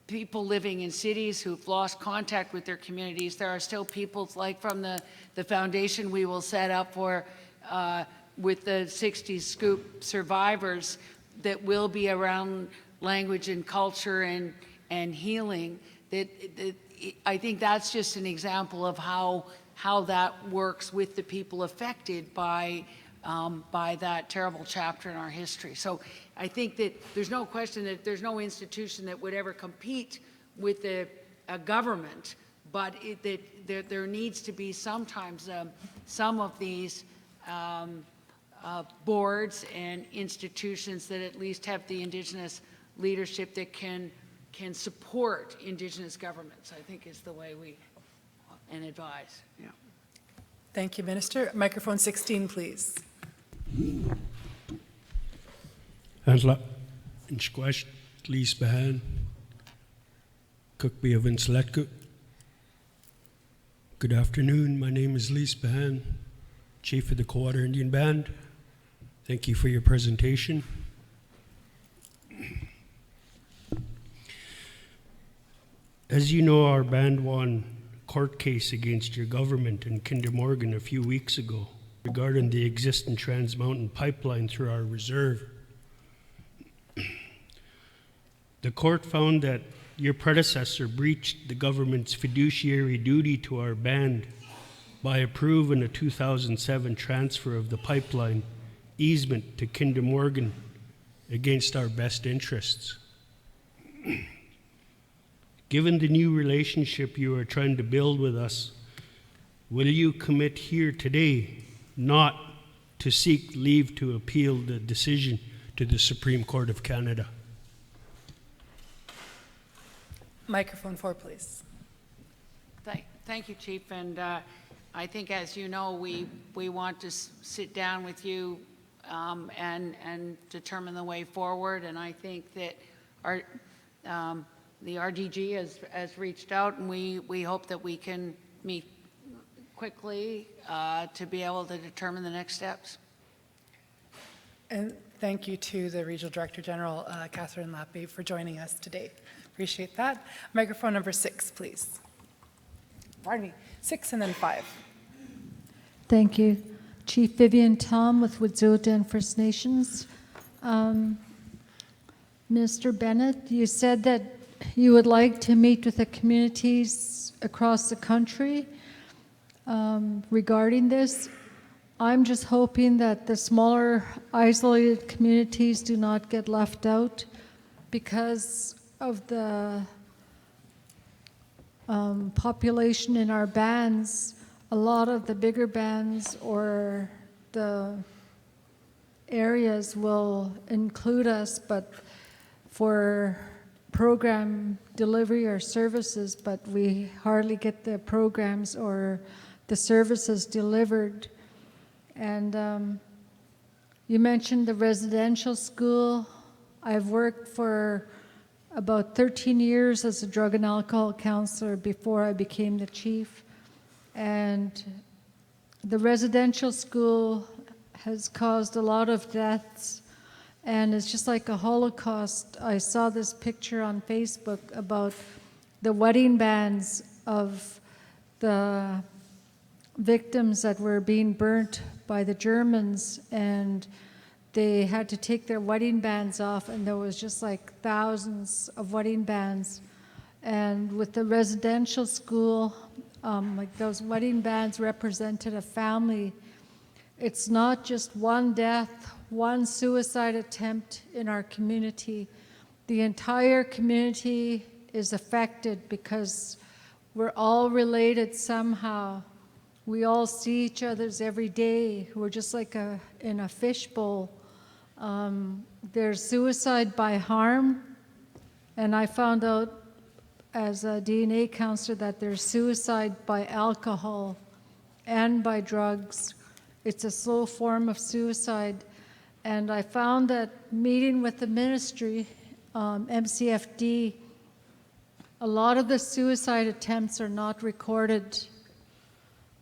people living in cities who've lost contact with their communities, there are still people like from the foundation we will set up for with the 60s Scoop survivors that will be around language and culture and healing. I think that's just an example of how that works with the people affected by that terrible chapter in our history. So I think that there's no question that there's no institution that would ever compete with a government, but there needs to be sometimes some of these boards and institutions that at least have the Indigenous leadership that can support Indigenous governments, I think is the way and advise. Yeah. Thank you, Minister. Microphone 16, please. Handla in Squash, Lease Behan, Cookby of Insletku. Good afternoon. My name is Lease Behan, Chief of the Cowater Indian Band. Thank you for your presentation. As you know, our band won a court case against your government in Kinder Morgan a few weeks ago regarding the existing Trans Mountain pipeline through our reserve. The court found that your predecessor breached the government's fiduciary duty to our band by approving a 2007 transfer of the pipeline easement to Kinder Morgan against our best interests. Given the new relationship you are trying to build with us, will you commit here today not to seek leave to appeal the decision to the Supreme Court of Canada? Microphone 4, please. Thank you, Chief. And I think, as you know, we want to sit down with you and determine the way forward. And I think that the RDG has reached out, and we hope that we can meet quickly to be able to determine the next steps. And thank you to the Regional Director General, Catherine Lappy, for joining us today. Appreciate that. Microphone number 6, please. Pardon me, 6 and then 5. Thank you. Chief Vivian Tom with Wet'suwet'en First Nations. Mr. Bennett, you said that you would like to meet with the communities across the country regarding this. I'm just hoping that the smaller, isolated communities do not get left out because of the population in our bands. A lot of the bigger bands or the areas will include us, but for program delivery or services, but we hardly get the programs or the services delivered. And you mentioned the residential school. I've worked for about 13 years as a drug and alcohol counselor before I became the chief. And the residential school has caused a lot of deaths, and it's just like a Holocaust. I saw this picture on Facebook about the wedding bands of the victims that were being burnt by the Germans, and they had to take their wedding bands off, and there was just like thousands of wedding bands. And with the residential school, like those wedding bands represented a family. It's not just one death, one suicide attempt in our community. The entire community is affected because we're all related somehow. We all see each other's every day. We're just like in a fishbowl. There's suicide by harm, and I found out as a DNA counselor that there's suicide by alcohol and by drugs. It's a slow form of suicide. And I found that meeting with the ministry, MCFD, a lot of the suicide attempts are not recorded.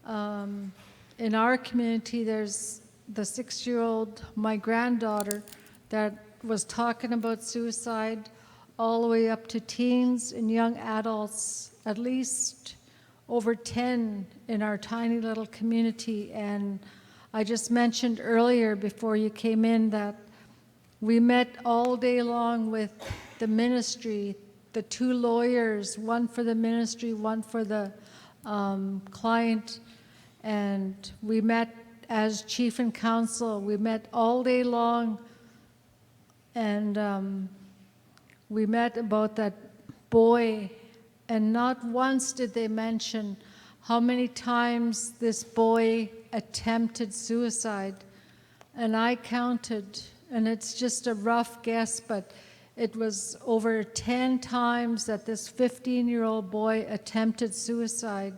In our community, there's the 6-year-old, my granddaughter, that was talking about suicide all the way up to teens and young adults, at least over 10 in our tiny little community. And I just mentioned earlier before you came in that we met all day long with the ministry, the 2 lawyers, one for the ministry, one for the client, and we met as chief and council. We met all day long, and we met about that boy, and not once did they mention how many times this boy attempted suicide. And I counted, and it's just a rough guess, but it was over 10 times that this 15-year-old boy attempted suicide.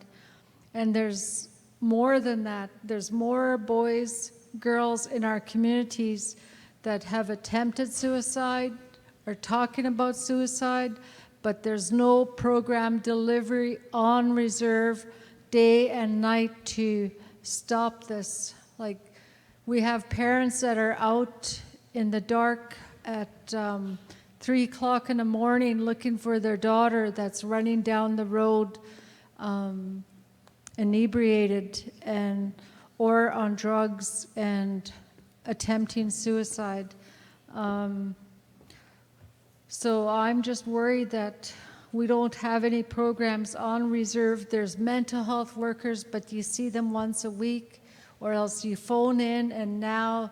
And there's more than that. There's more boys, girls in our communities that have attempted suicide are talking about suicide, but there's no program delivery on reserve day and night to stop this. Like, we have parents that are out in the dark at 3 o'clock in the morning looking for their daughter that's running down the road inebriated or on drugs and attempting suicide. So I'm just worried that we don't have any programs on reserve. There's mental health workers, but you see them once a week, or else you phone in, and now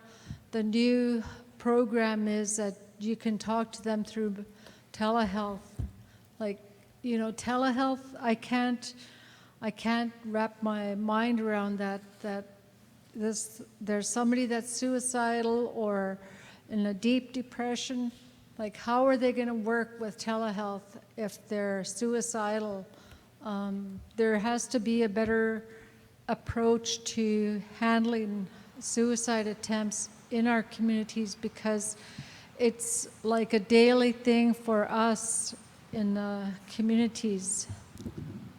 the new program is that you can talk to them through telehealth. Like, you know, telehealth, I can't wrap my mind around that there's somebody that's suicidal or in a deep depression. Like, how are they going to work with telehealth if they're suicidal? There has to be a better approach to handling suicide attempts in our communities, because it's like a daily thing for us in the communities.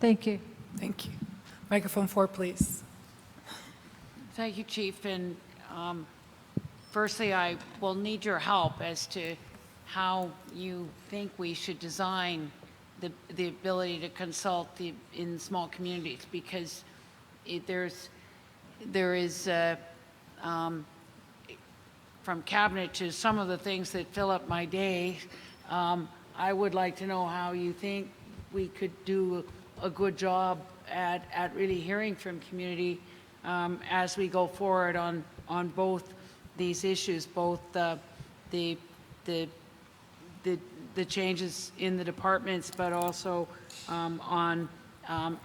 Thank you. Thank you. Microphone 4, please. Thank you, Chief. And firstly, I will need your help as to how you think we should design the ability to consult in small communities, because there is from cabinet to some of the things that fill up my day. I would like to know how you think we could do a good job at really hearing from community as we go forward on both these issues, both the changes in the departments, but also on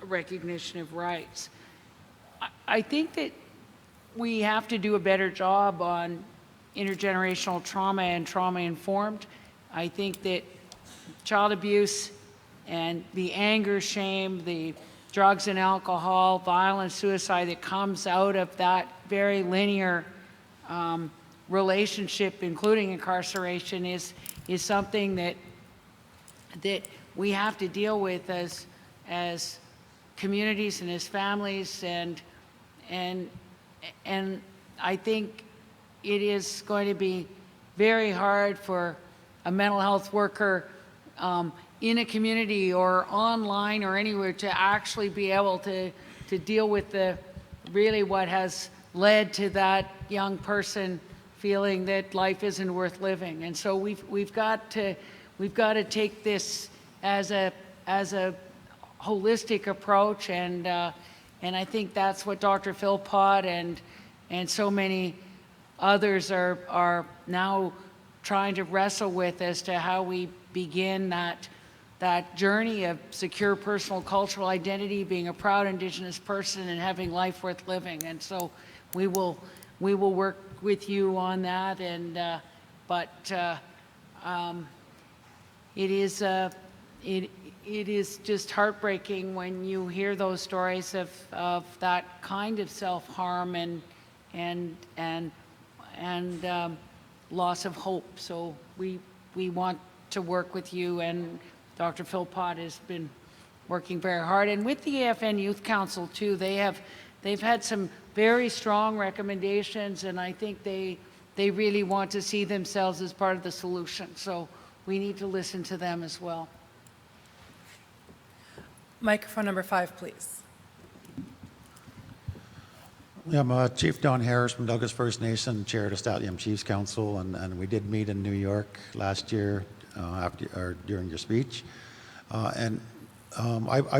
recognition of rights. I think that we have to do a better job on intergenerational trauma and trauma-informed. I think that child abuse and the anger, shame, the drugs and alcohol, violence, suicide that comes out of that very linear relationship, including incarceration, is something that we have to deal with as communities and as families, and I think it is going to be very hard for a mental health worker in a community or online or anywhere to actually be able to deal with really what has led to that young person feeling that life isn't worth living. And so we've got to take this as a holistic approach, and I think that's what Dr. Philpott and so many others are now trying to wrestle with, as to how we begin that journey of secure personal cultural identity, being a proud Indigenous person, and having life worth living. And so we will work with you on that. And it is just heartbreaking when you hear those stories of that kind of self-harm and loss of hope. So we want to work with you, and Dr. Philpott has been working very hard, and with the AFN Youth Council too. They've had some very strong recommendations, and I think they really want to see themselves as part of the solution. So we need to listen to them as well. Microphone number 5, please. I'm Chief Don Harris from Douglas First Nation, Chair of the Statlium Chiefs Council, and we did meet in New York last year during your speech. I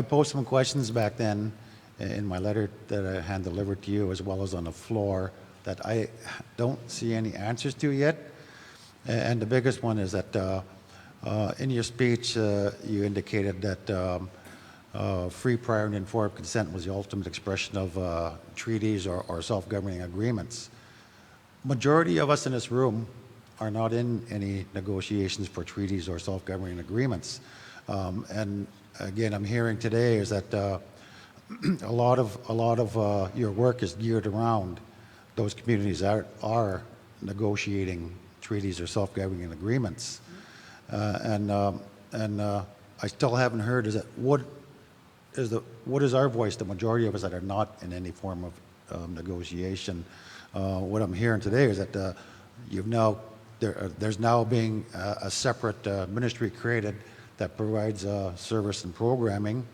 posed some questions back then in my letter that I hand-delivered to you, as well as on the floor, that I don't see any answers to yet. And the biggest one is that in your speech, you indicated that free, prior, and informed consent was the ultimate expression of treaties or self-governing agreements. Majority of us in this room are not in any negotiations for treaties or self-governing agreements. And again, I'm hearing today is that a lot of your work is geared around those communities that are negotiating treaties or self-governing agreements. And I still haven't heard what is our voice, the majority of us that are not in any form of negotiation. What I'm hearing today is that there's now being a separate ministry created that provides service and programming.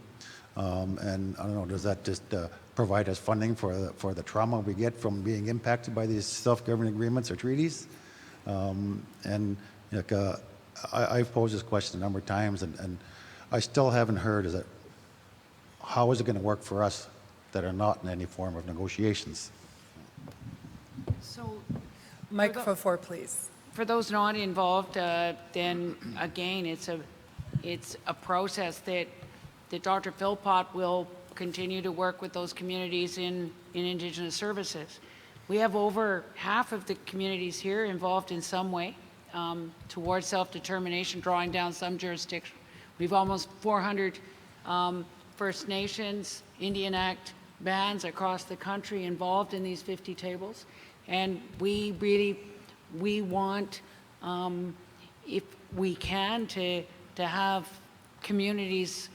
And I don't know, does that just provide us funding for the trauma we get from being impacted by these self-governing agreements or treaties? And like, I've posed this question a number of times, and I still haven't heard how is it going to work for us that are not in any form of negotiations? So Microphone 4, please. for those not involved, then again, it's a process that Dr. Philpott will continue to work with those communities in Indigenous services. We have over half of the communities here involved in some way towards self-determination, drawing down some jurisdiction. We've almost 400 First Nations, Indian Act bands across the country involved in these 50 tables. And we want, if we can, to have communities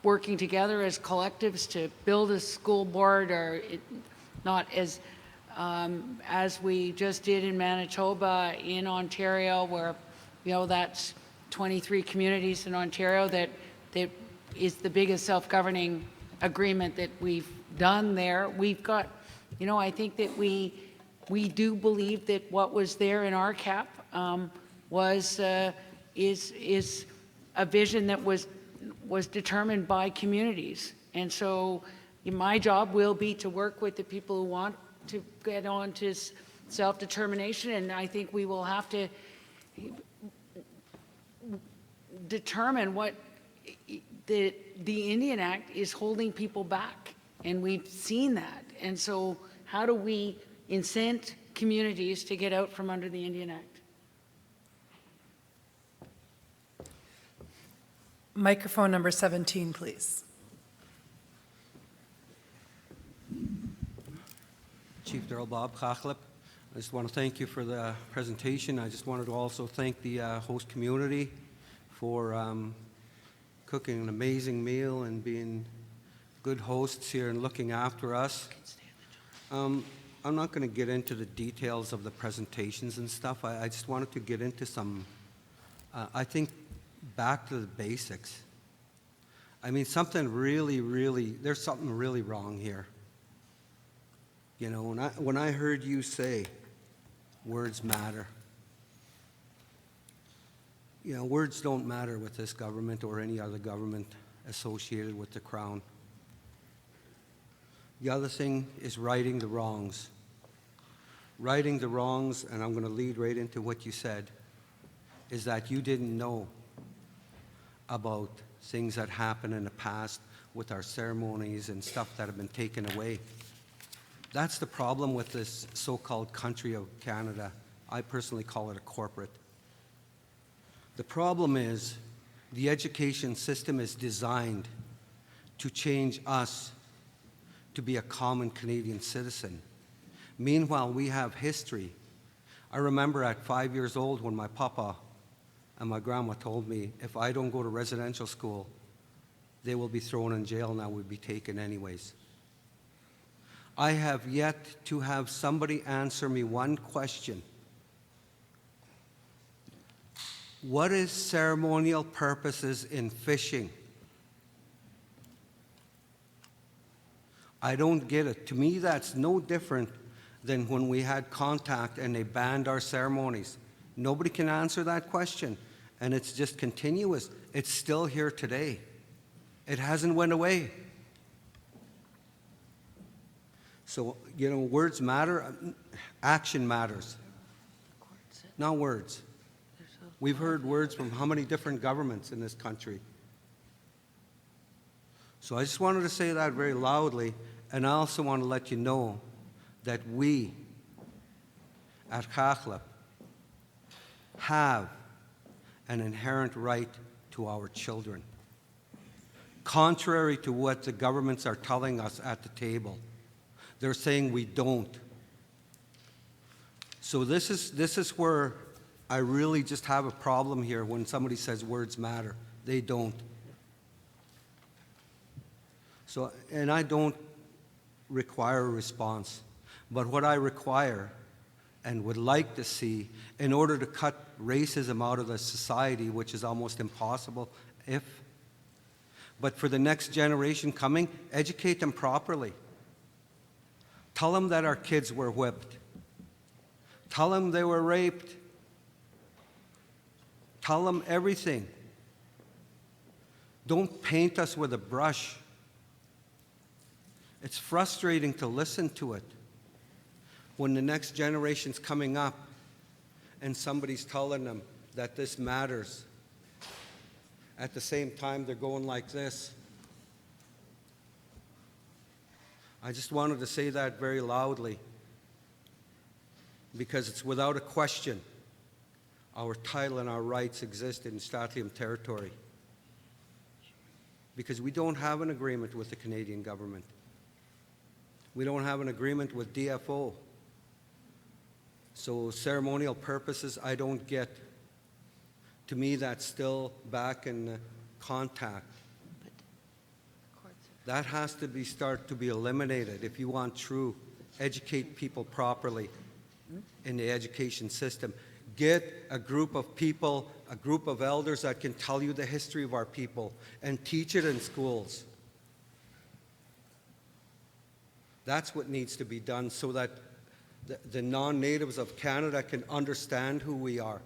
working together as collectives to build a school board, or not as we just did in Manitoba, in Ontario, where that's 23 communities in Ontario that is the biggest self-governing agreement that we've done there. We've got, I think that we do believe that what was there in our cap is a vision that was determined by communities. And so my job will be to work with the people who want to get on to self-determination, and I think we will have to determine what the Indian Act is holding people back, and we've seen that. And so how do we incent communities to get out from under the Indian Act? Microphone number 17, please. Chief Darrell Bob Cachlip. I just want to thank you for the presentation. I just wanted to also thank the host community for cooking an amazing meal and being good hosts here and looking after us. I'm not going to get into the details of the presentations and stuff. I just wanted to get into some, I think, back to the basics. I mean, there's something really wrong here. When I heard you say words matter, words don't matter with this government or any other government associated with the Crown. The other thing is righting the wrongs. Righting the wrongs, and I'm going to lead right into what you said, is that you didn't know about things that happened in the past with our ceremonies and stuff that have been taken away. That's the problem with this so-called country of Canada. I personally call it a corporate. The problem is the education system is designed to change us to be a common Canadian citizen. Meanwhile, we have history. I remember at 5 years old when my papa and my grandma told me, if I don't go to residential school, they will be thrown in jail and I would be taken anyways. I have yet to have somebody answer me one question. What is ceremonial purposes in fishing? I don't get it. To me, that's no different than when we had contact and they banned our ceremonies. Nobody can answer that question, and it's just continuous. It's still here today. It hasn't went away. So, words matter, action matters, not words. We've heard words from how many different governments in this country? So I just wanted to say that very loudly, and I also want to let you know that we at Cachlip have an inherent right to our children, contrary to what the governments are telling us at the table. They're saying we don't. So this is where I really just have a problem here when somebody says words matter. They don't. So, and I don't require a response, but what I require and would like to see in order to cut racism out of the society, which is almost impossible but for the next generation coming, educate them properly. Tell them that our kids were whipped. Tell them they were raped. Tell them everything. Don't paint us with a brush. It's frustrating to listen to it when the next generation's coming up and somebody's telling them that this matters. At the same time, they're going like this. I just wanted to say that very loudly because it's without a question our title and our rights exist in Stratlium territory because we don't have an agreement with the Canadian government. We don't have an agreement with DFO. So ceremonial purposes, I don't get. To me, that's still back in contact. That has to start to be eliminated if you want true educate people properly in the education system. Get a group of people, a group of elders that can tell you the history of our people and teach it in schools. That's what needs to be done so that the non-natives of Canada can understand who we are.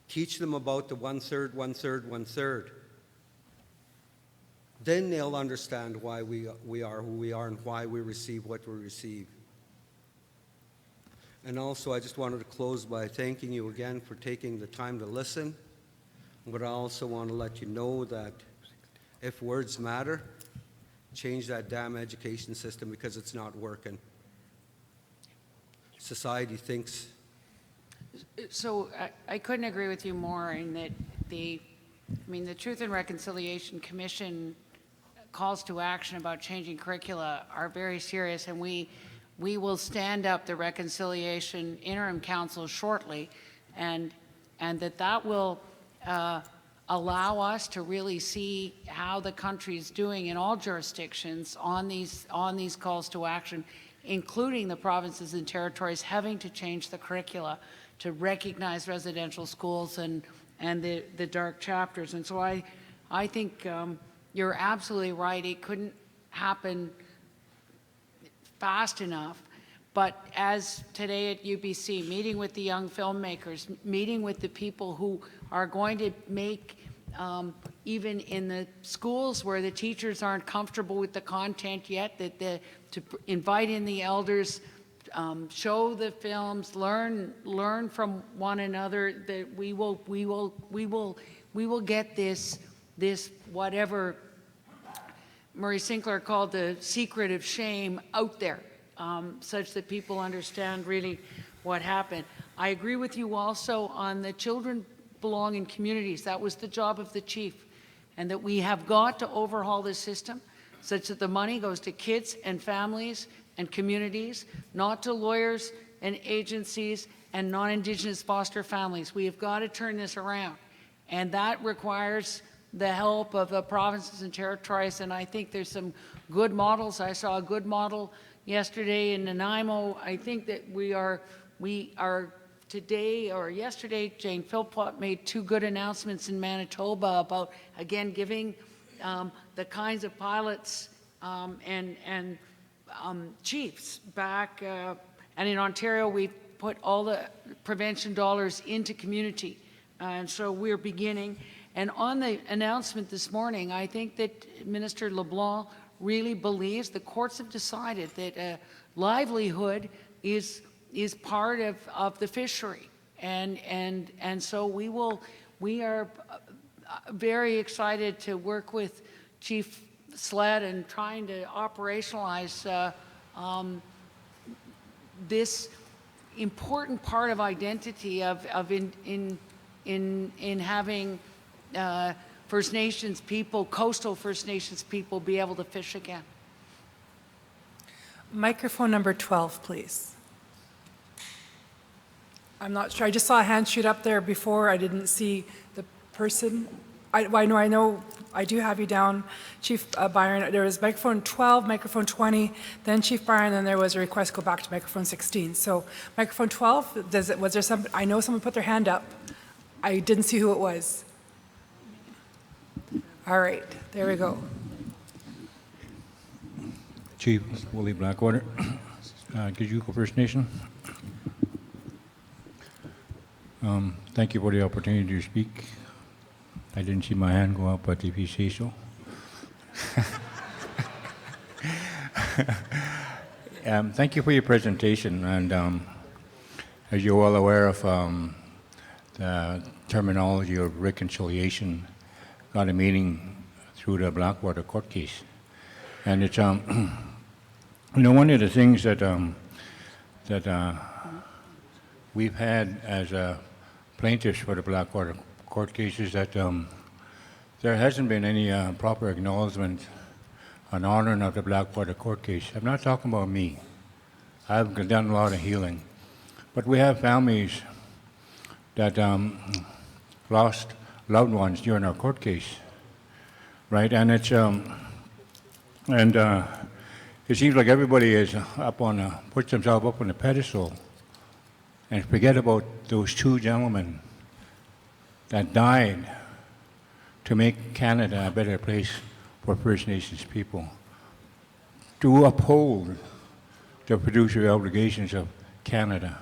Teach them about the 1/3, 1/3, 1/3. Then they'll understand why we are who we are and why we receive what we receive. And also, I just wanted to close by thanking you again for taking the time to listen. But I also want to let you know that if words matter, change that damn education system because it's not working. Society thinks. So I couldn't agree with you more in that the Truth and Reconciliation Commission calls to action about changing curricula are very serious, and we will stand up the Reconciliation Interim Council shortly, and that will allow us to really see how the country is doing in all jurisdictions on these calls to action, including the provinces and territories having to change the curricula to recognize residential schools and the dark chapters. And so I think you're absolutely right. It couldn't happen fast enough. But as today at UBC, meeting with the young filmmakers, meeting with the people who are going to make, even in the schools where the teachers aren't comfortable with the content yet, to invite in the elders, show the films, learn from one another, that we will get this whatever Murray Sinclair called the secret of shame out there, such that people understand really what happened. I agree with you also on the children belong in communities. That was the job of the chief, and that we have got to overhaul the system such that the money goes to kids and families and communities, not to lawyers and agencies and non-Indigenous foster families. We have got to turn this around, and that requires the help of the provinces and territories, and I think there's some good models. I saw a good model yesterday in Nanaimo. I think that we are today or yesterday, Jane Philpott made 2 good announcements in Manitoba about, again, giving the kinds of pilots and chiefs back. And in Ontario, we've put all the prevention dollars into community. And so we're beginning. And on the announcement this morning, I think that Minister LeBlanc really believes the courts have decided that livelihood is part of the fishery. And so we are very excited to work with Chief Sled and trying to operationalize this important part of identity of in having First Nations people, coastal First Nations people, be able to fish again. Microphone number 12, please. I'm not sure. I just saw a hand shoot up there before. I didn't see the person. I know, I do have you down, Chief Byron. There was microphone 12, microphone 20, then Chief Byron, then there was a request to go back to microphone 16. So microphone 12, was there some, I know someone put their hand up. I didn't see who it was. All right, there we go. Chief Willie Blackwater, Kijuko First Nation. Thank you for the opportunity to speak. I didn't see my hand go up, but if you say so. Thank you for your presentation, and as you're well aware of the terminology of reconciliation, got a meaning through the Blackwater court case. And it's, one of the things that, we've had as plaintiffs for the Blackwater court case is that there hasn't been any proper acknowledgement and honoring of the Blackwater court case. I'm not talking about me. I've done a lot of healing. But we have families that lost loved ones during our court case, right? And it's, it seems like everybody is up on puts themselves up on a pedestal and forget about those two gentlemen that died to make Canada a better place for First Nations people, to uphold the fiduciary obligations of Canada.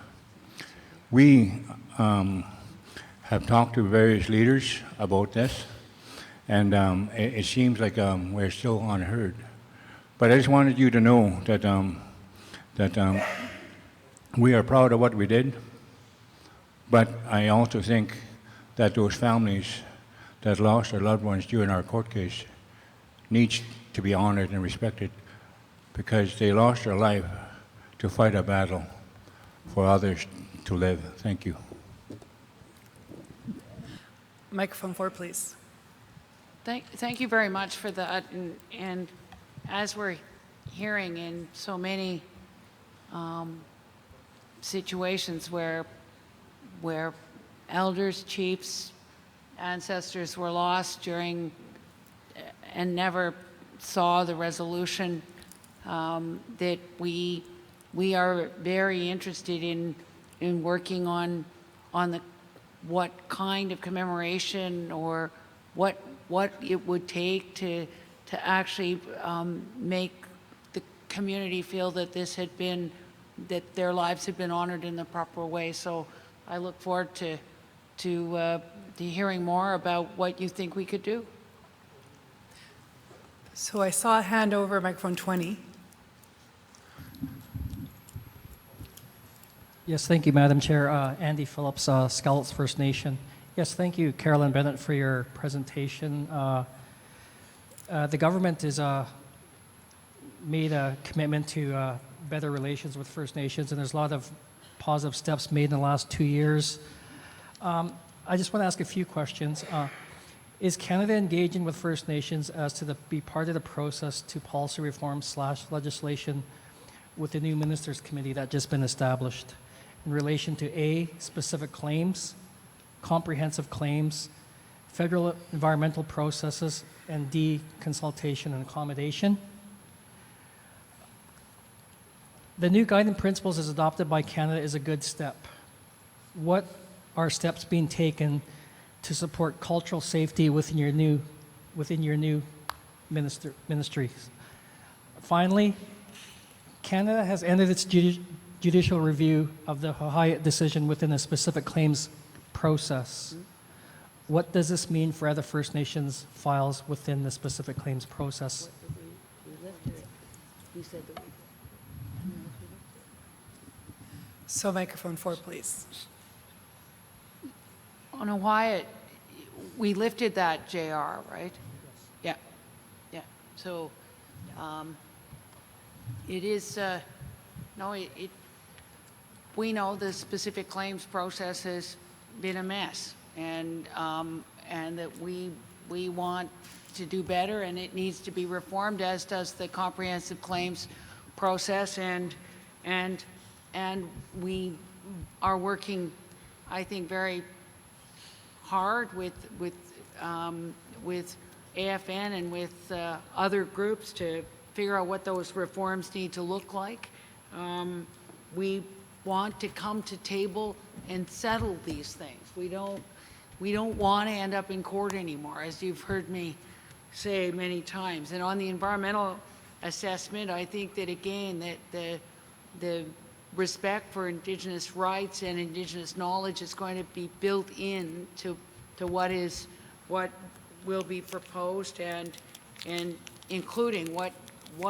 We have talked to various leaders about this, and it seems like we're still unheard. But I just wanted you to know that we are proud of what we did, but I also think that those families that lost their loved ones during our court case needs to be honored and respected because they lost their life to fight a battle for others to live. Thank you. Microphone 4, please. Thank you very much for that. And as we're hearing in so many situations where elders, chiefs, ancestors were lost during and never saw the resolution, that we are very interested in working on what kind of commemoration or what it would take to actually make the community feel that that their lives had been honored in the proper way. So I look forward to hearing more about what you think we could do. So I saw a hand over microphone 20. Yes, thank you, Madam Chair. Andy Phillips, Scouts First Nation. Yes, thank you, Carolyn Bennett, for your presentation. The government has made a commitment to better relations with First Nations, and there's a lot of positive steps made in the last 2 years. I just want to ask a few questions. Is Canada engaging with First Nations as to be part of the process to policy reform / legislation with the new Ministers Committee that's just been established in relation to A, specific claims, comprehensive claims, federal environmental processes, and D, consultation and accommodation? The new guiding principles as adopted by Canada is a good step. What are steps being taken to support cultural safety within your new ministries? Finally, Canada has ended its judicial review of the Hyatt decision within a specific claims process. What does this mean for other First Nations files within the specific claims process? So microphone 4, please. On Hyatt, we lifted that JR, right? Yeah, yeah. So it is, we know the specific claims process has been a mess, and that we want to do better, and it needs to be reformed, as does the comprehensive claims process, and we are working I think, very hard with AFN and with other groups to figure out what those reforms need to look like. We want to come to table and settle these things. We don't want to end up in court anymore, as you've heard me say many times. And on the environmental assessment, I think that, again, that the respect for Indigenous rights and Indigenous knowledge is going to be built in to what will be proposed, and including what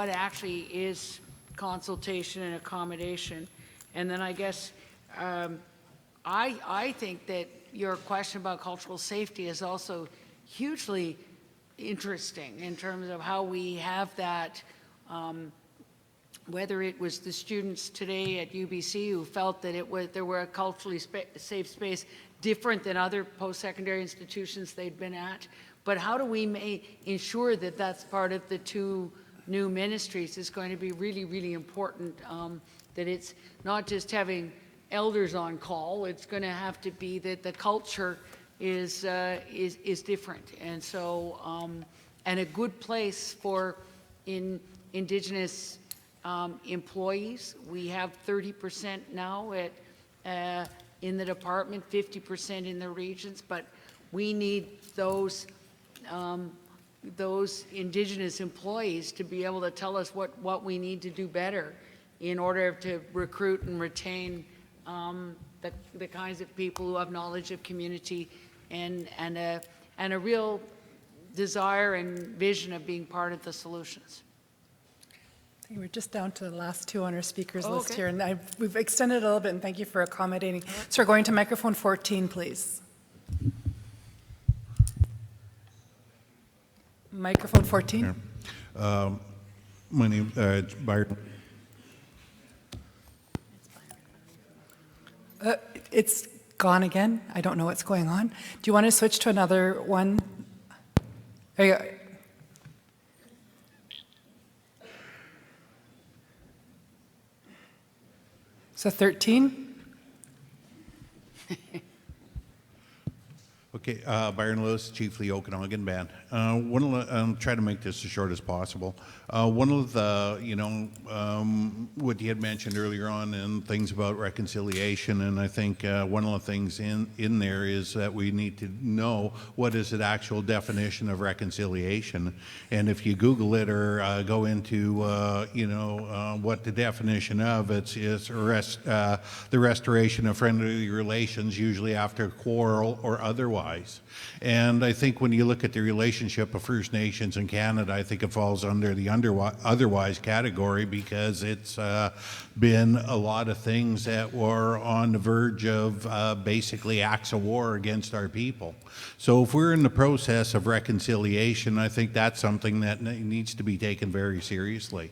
actually is consultation and accommodation. And then I guess I think that your question about cultural safety is also hugely interesting in terms of how we have that, whether it was the students today at UBC who felt that there were a culturally safe space different than other post-secondary institutions they'd been at. But how do we ensure that that's part of the two new ministries is going to be really, really important, that it's not just having elders on call, it's going to have to be that the culture is different. And so, and a good place for Indigenous employees. We have 30% now in the department, 50% in the regions, but we need those Indigenous employees to be able to tell us what we need to do better in order to recruit and retain the kinds of people who have knowledge of community and a real desire and vision of being part of the solutions. We're just down to the last two on our speakers Oh, list okay. here, and we've extended a little bit, and thank you for accommodating. So we're going to microphone 14, please. Microphone 14. My name is Byron. It's gone again. I don't know what's going on. Do you want to switch to another one? There you go. So 13? Okay, Byron Lewis, Chief Lee Okanagan Band. I'll try to make this as short as possible. One of the, what you had mentioned earlier on and things about reconciliation, and I think one of the things in there is that we need to know what is the actual definition of reconciliation. And if you Google it or go into, what the definition of it's the restoration of friendly relations, usually after a quarrel or otherwise. And I think when you look at the relationship of First Nations in Canada, I think it falls under the otherwise category because it's been a lot of things that were on the verge of basically acts of war against our people. So if we're in the process of reconciliation, I think that's something that needs to be taken very seriously.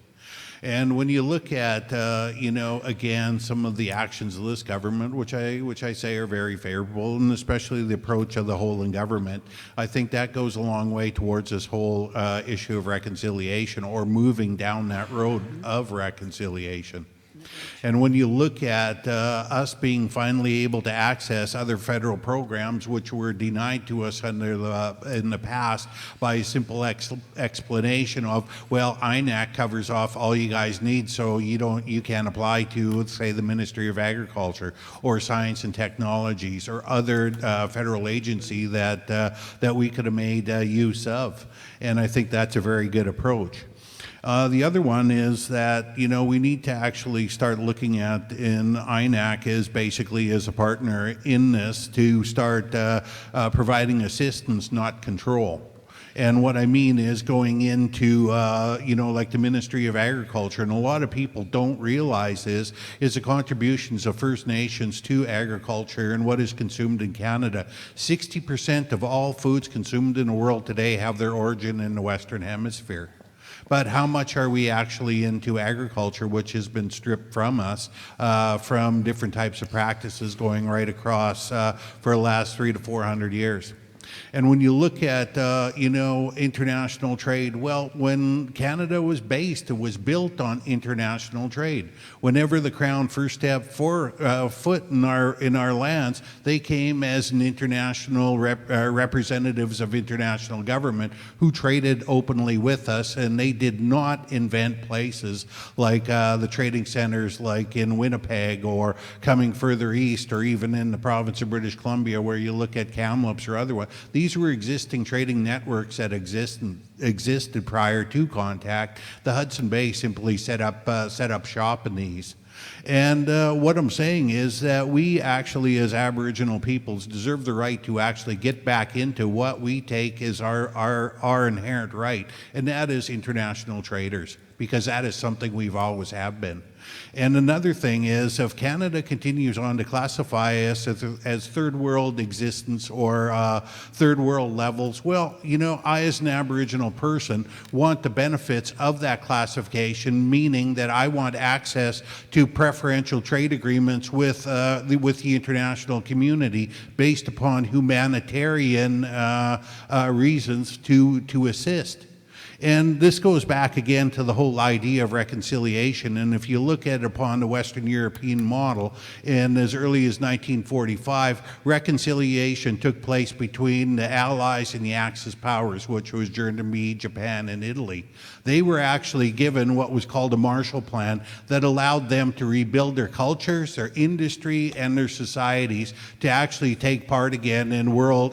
And when you look at, again, some of the actions of this government, which I say are very favorable, and especially the approach of the whole in government, I think that goes a long way towards this whole issue of reconciliation or moving down that road of reconciliation. And when you look at us being finally able to access other federal programs which were denied to us in the past by a simple explanation of, well, INAC covers off all you guys need, so you can't apply to, let's say, the Ministry of Agriculture or Science and Technologies or other federal agency that we could have made use of. And I think that's a very good approach. The other one is that, we need to actually start looking at in INAC as basically as a partner in this to start providing assistance, not control. And what I mean is going into, like the Ministry of Agriculture, and a lot of people don't realize this, is the contributions of First Nations to agriculture and what is consumed in Canada. 60% of all foods consumed in the world today have their origin in the Western Hemisphere. But how much are we actually into agriculture, which has been stripped from us from different types of practices going right across for the last 300 to 400 years? And when you look at, international trade, well, when Canada was based, it was built on international trade. Whenever the Crown first stepped foot in our lands, they came as an international representatives of international government who traded openly with us, and they did not invent places like the trading centers like in Winnipeg or coming further east or even in the province of British Columbia where you look at Kamloops or otherwise. These were existing trading networks that existed prior to contact. The Hudson Bay simply set up shop in these. And what I'm saying is that we actually, as Aboriginal peoples, deserve the right to actually get back into what we take as our inherent right, and that is international traders, because that is something we've always have been. And another thing is, if Canada continues on to classify us as third world existence or third world levels, well, I as an Aboriginal person want the benefits of that classification, meaning that I want access to preferential trade agreements with the international community based upon humanitarian reasons to assist. And this goes back again to the whole idea of reconciliation. And if you look at it upon the Western European model, and as early as 1945, reconciliation took place between the Allies and the Axis powers, which was Germany, Japan, and Italy. They were actually given what was called a Marshall Plan that allowed them to rebuild their cultures, their industry, and their societies to actually take part again in world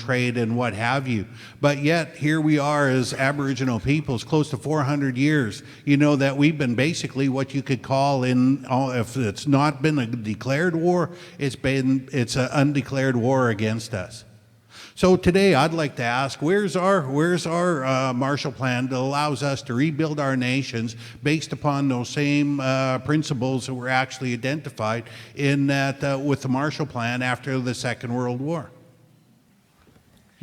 trade and what have you. But yet here we are as Aboriginal peoples, close to 400 years, that we've been basically what you could call, if it's not been a declared war, it's an undeclared war against us. So today I'd like to ask, where's our Marshall Plan that allows us to rebuild our nations based upon those same principles that were actually identified in that with the Marshall Plan after the Second World War?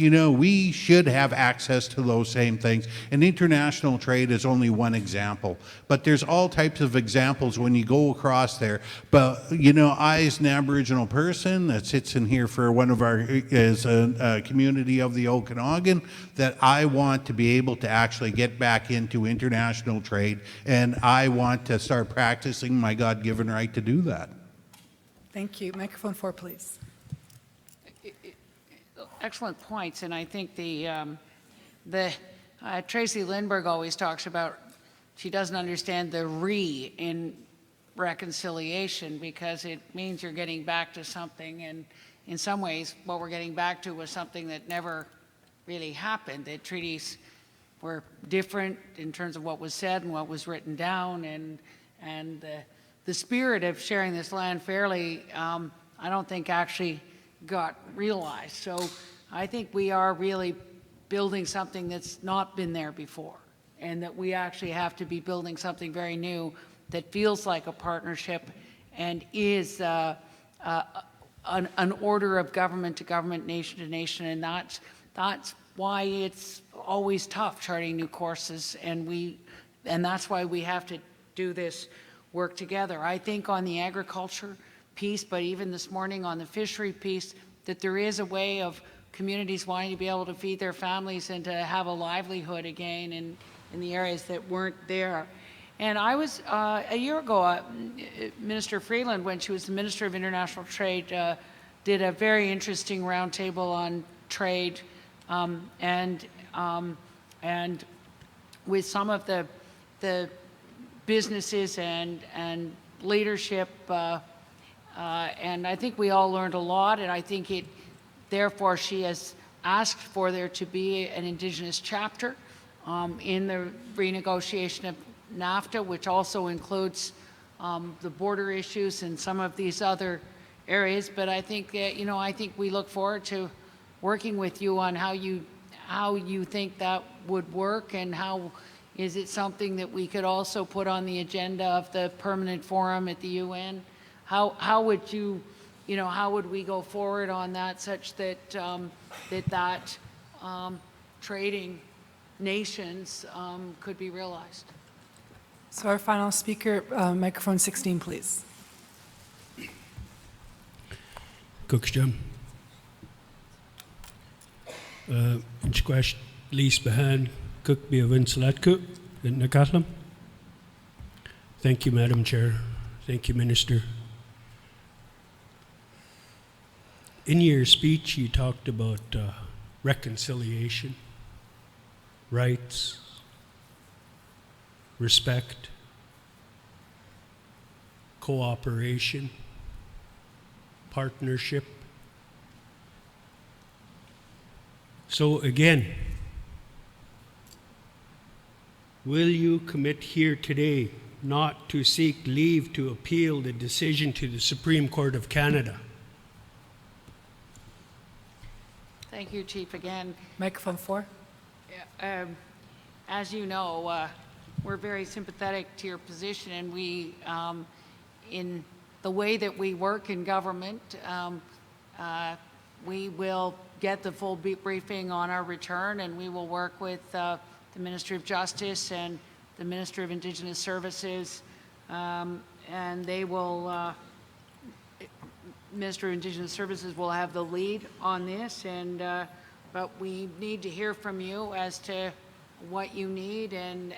We should have access to those same things. And international trade is only one example. But there's all types of examples when you go across there. But, I as an Aboriginal person that sits in here for one of our, as a community of the Okanagan, that I want to be able to actually get back into international trade. And I want to start practicing my God-given right to do that. Thank you. Microphone 4, please. Excellent points, and I think Tracy Lindbergh always talks about she doesn't understand the in reconciliation because it means you're getting back to something, and in some ways what we're getting back to was something that never really happened. The treaties were different in terms of what was said and what was written down, and the spirit of sharing this land fairly, I don't think actually got realized. So I think we are really building something that's not been there before, and that we actually have to be building something very new that feels like a partnership and is an order of government to government, nation to nation, and that's why it's always tough charting new courses, and that's why we have to do this work together. I think on the agriculture piece, but even this morning on the fishery piece, that there is a way of communities wanting to be able to feed their families and to have a livelihood again in the areas that weren't there. And I was, a year ago, Minister Freeland, when she was the Minister of International Trade, did a very interesting roundtable on trade and with some of the businesses and leadership, and I think we all learned a lot, and I think therefore she has asked for there to be an Indigenous chapter in the renegotiation of NAFTA, which also includes the border issues and some of these other areas. But I think that, I think we look forward to working with you on how you think that would work, and how is it something that we could also put on the agenda of the permanent forum at the UN? How would you, how would we go forward on that such that trading nations could be realized? So our final speaker, microphone 16, please. Cooksham. In squash lease behind Cook be a Vincelatku in Nakathlam. Thank you, Madam Chair. Thank you, Minister. In your speech, you talked about reconciliation, rights, respect, cooperation, partnership. So again, will you commit here today not to seek leave to appeal the decision to the Supreme Court of Canada? Thank you, Chief, again. Microphone 4. As you know, we're very sympathetic to your position, and we, in the way that we work in government, we will get the full briefing on our return, and we will work with the Ministry of Justice and the Ministry of Indigenous Services, and they will, Ministry of Indigenous Services will have the lead on this, and but we need to hear from you as to what you need, and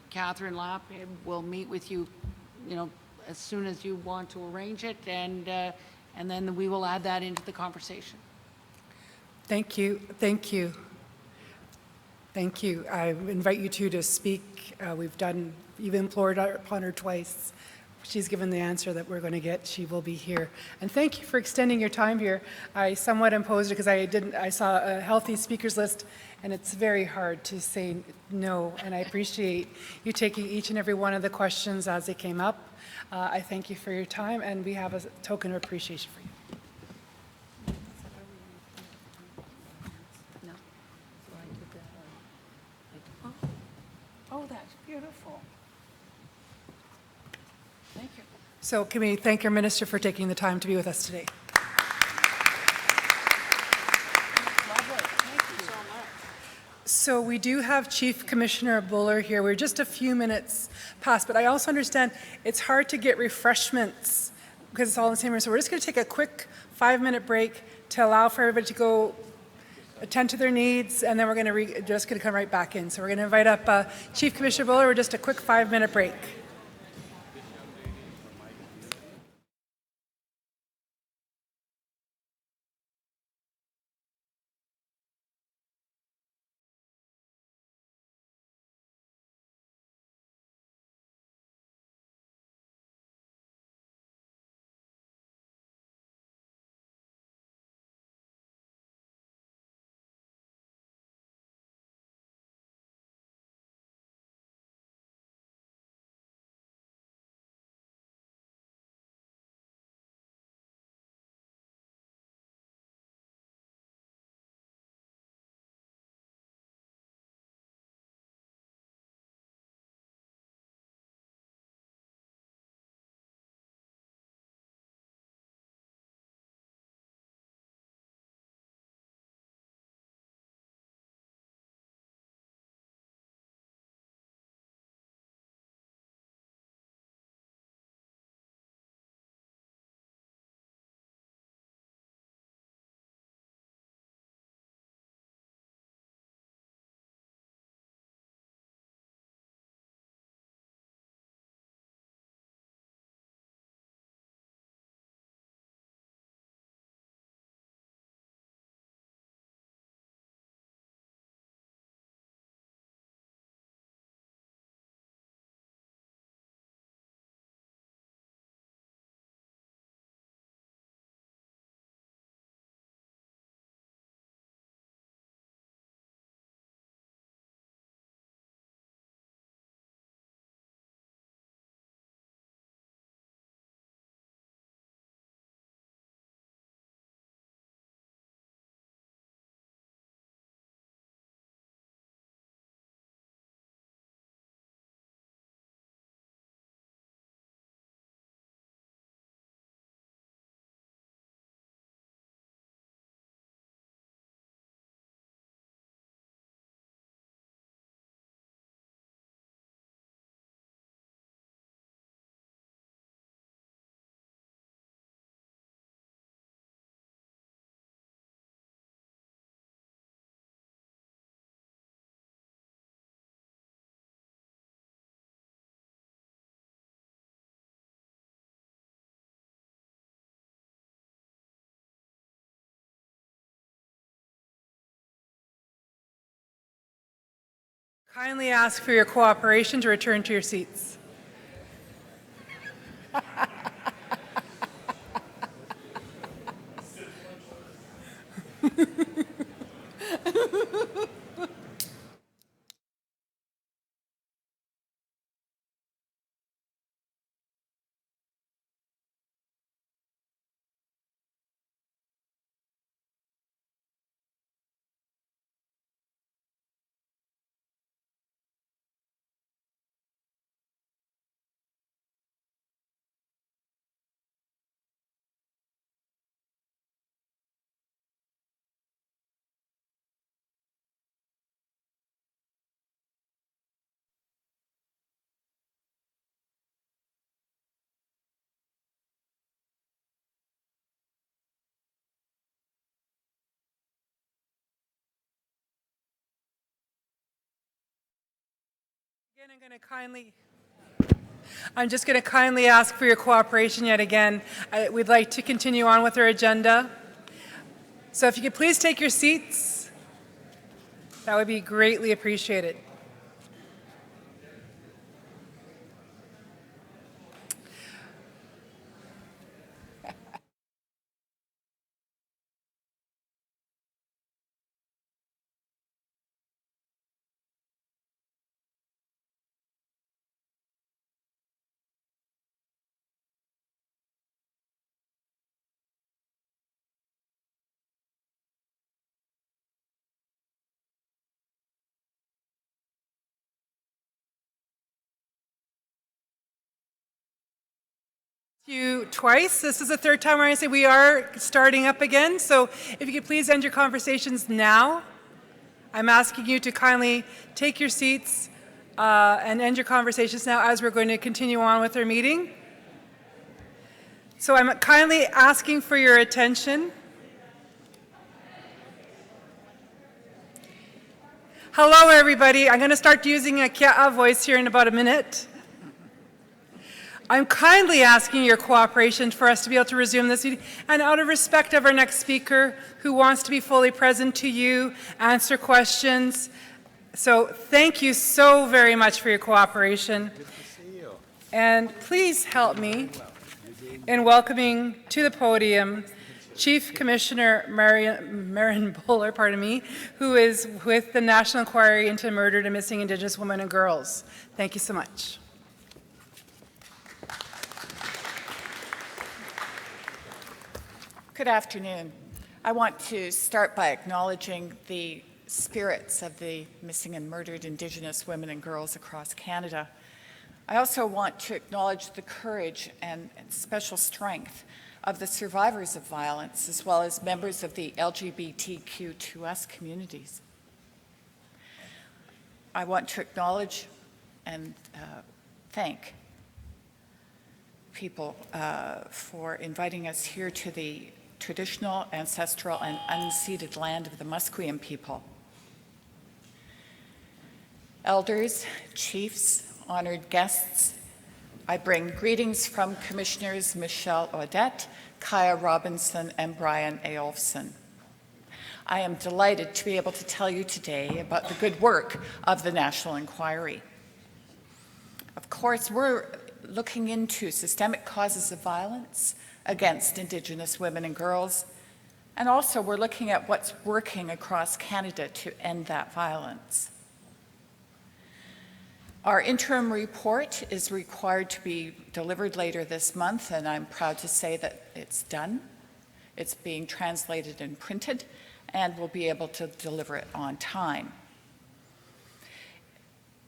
Catherine Lapp will meet with you, as soon as you want to arrange it, and then we will add that into the conversation. Thank you. Thank you. Thank you. I invite you two to speak. You've implored upon her twice. She's given the answer that we're going to get. She will be here. And thank you for extending your time here. I somewhat imposed it because I saw a healthy speakers list, and it's very hard to say no. And I appreciate you taking each and every one of the questions as they came up. I thank you for your time, and we have a token of appreciation for you. Oh, that's beautiful. Thank you. So can we thank our minister for taking the time to be with us today? So we do have Chief Commissioner Buller here. We're just a few minutes past, but I also understand it's hard to get refreshments because it's all in the same room. So we're just going to take a quick 5-minute break to allow for everybody to go attend to their needs, and then we're going to just going to come right back in. So we're going to invite up Chief Commissioner Buller. We're just a quick 5-minute break. Kindly ask for your cooperation to return to your seats. Again, I'm just going to kindly ask for your cooperation yet again. We'd like to continue on with our agenda. So if you could please take your seats, that would be greatly appreciated. You twice. This is the third time where I say we are starting up again. So if you could please end your conversations now. I'm asking you to kindly take your seats and end your conversations now as we're going to continue on with our meeting. So I'm kindly asking for your attention. Hello, everybody. I'm going to start using a Kia voice here in about a minute. I'm kindly asking your cooperation for us to be able to resume this meeting, and out of respect of our next speaker, who wants to be fully present to you, answer questions. So thank you so very much for your cooperation. Good to see you. And please help me in welcoming to the podium Chief Commissioner Marion Buller, who is with the National Inquiry into Murdered and Missing Indigenous Women and Girls. Thank you so much. Good afternoon. I want to start by acknowledging the spirits of the missing and murdered Indigenous women and girls across Canada. I also want to acknowledge the courage and special strength of the survivors of violence, as well as members of the LGBTQ2S communities. I want to acknowledge and thank people for inviting us here to the traditional, ancestral, and unceded land of the Musqueam people. Elders, chiefs, honored guests, I bring greetings from Commissioners Michelle Audette, Kaya Robinson, and Brian Aolfson. I am delighted to be able to tell you today about the good work of the National Inquiry. Of course, we're looking into systemic causes of violence against Indigenous women and girls, and also we're looking at what's working across Canada to end that violence. Our interim report is required to be delivered later this month, and I'm proud to say that it's done. It's being translated and printed, and we'll be able to deliver it on time.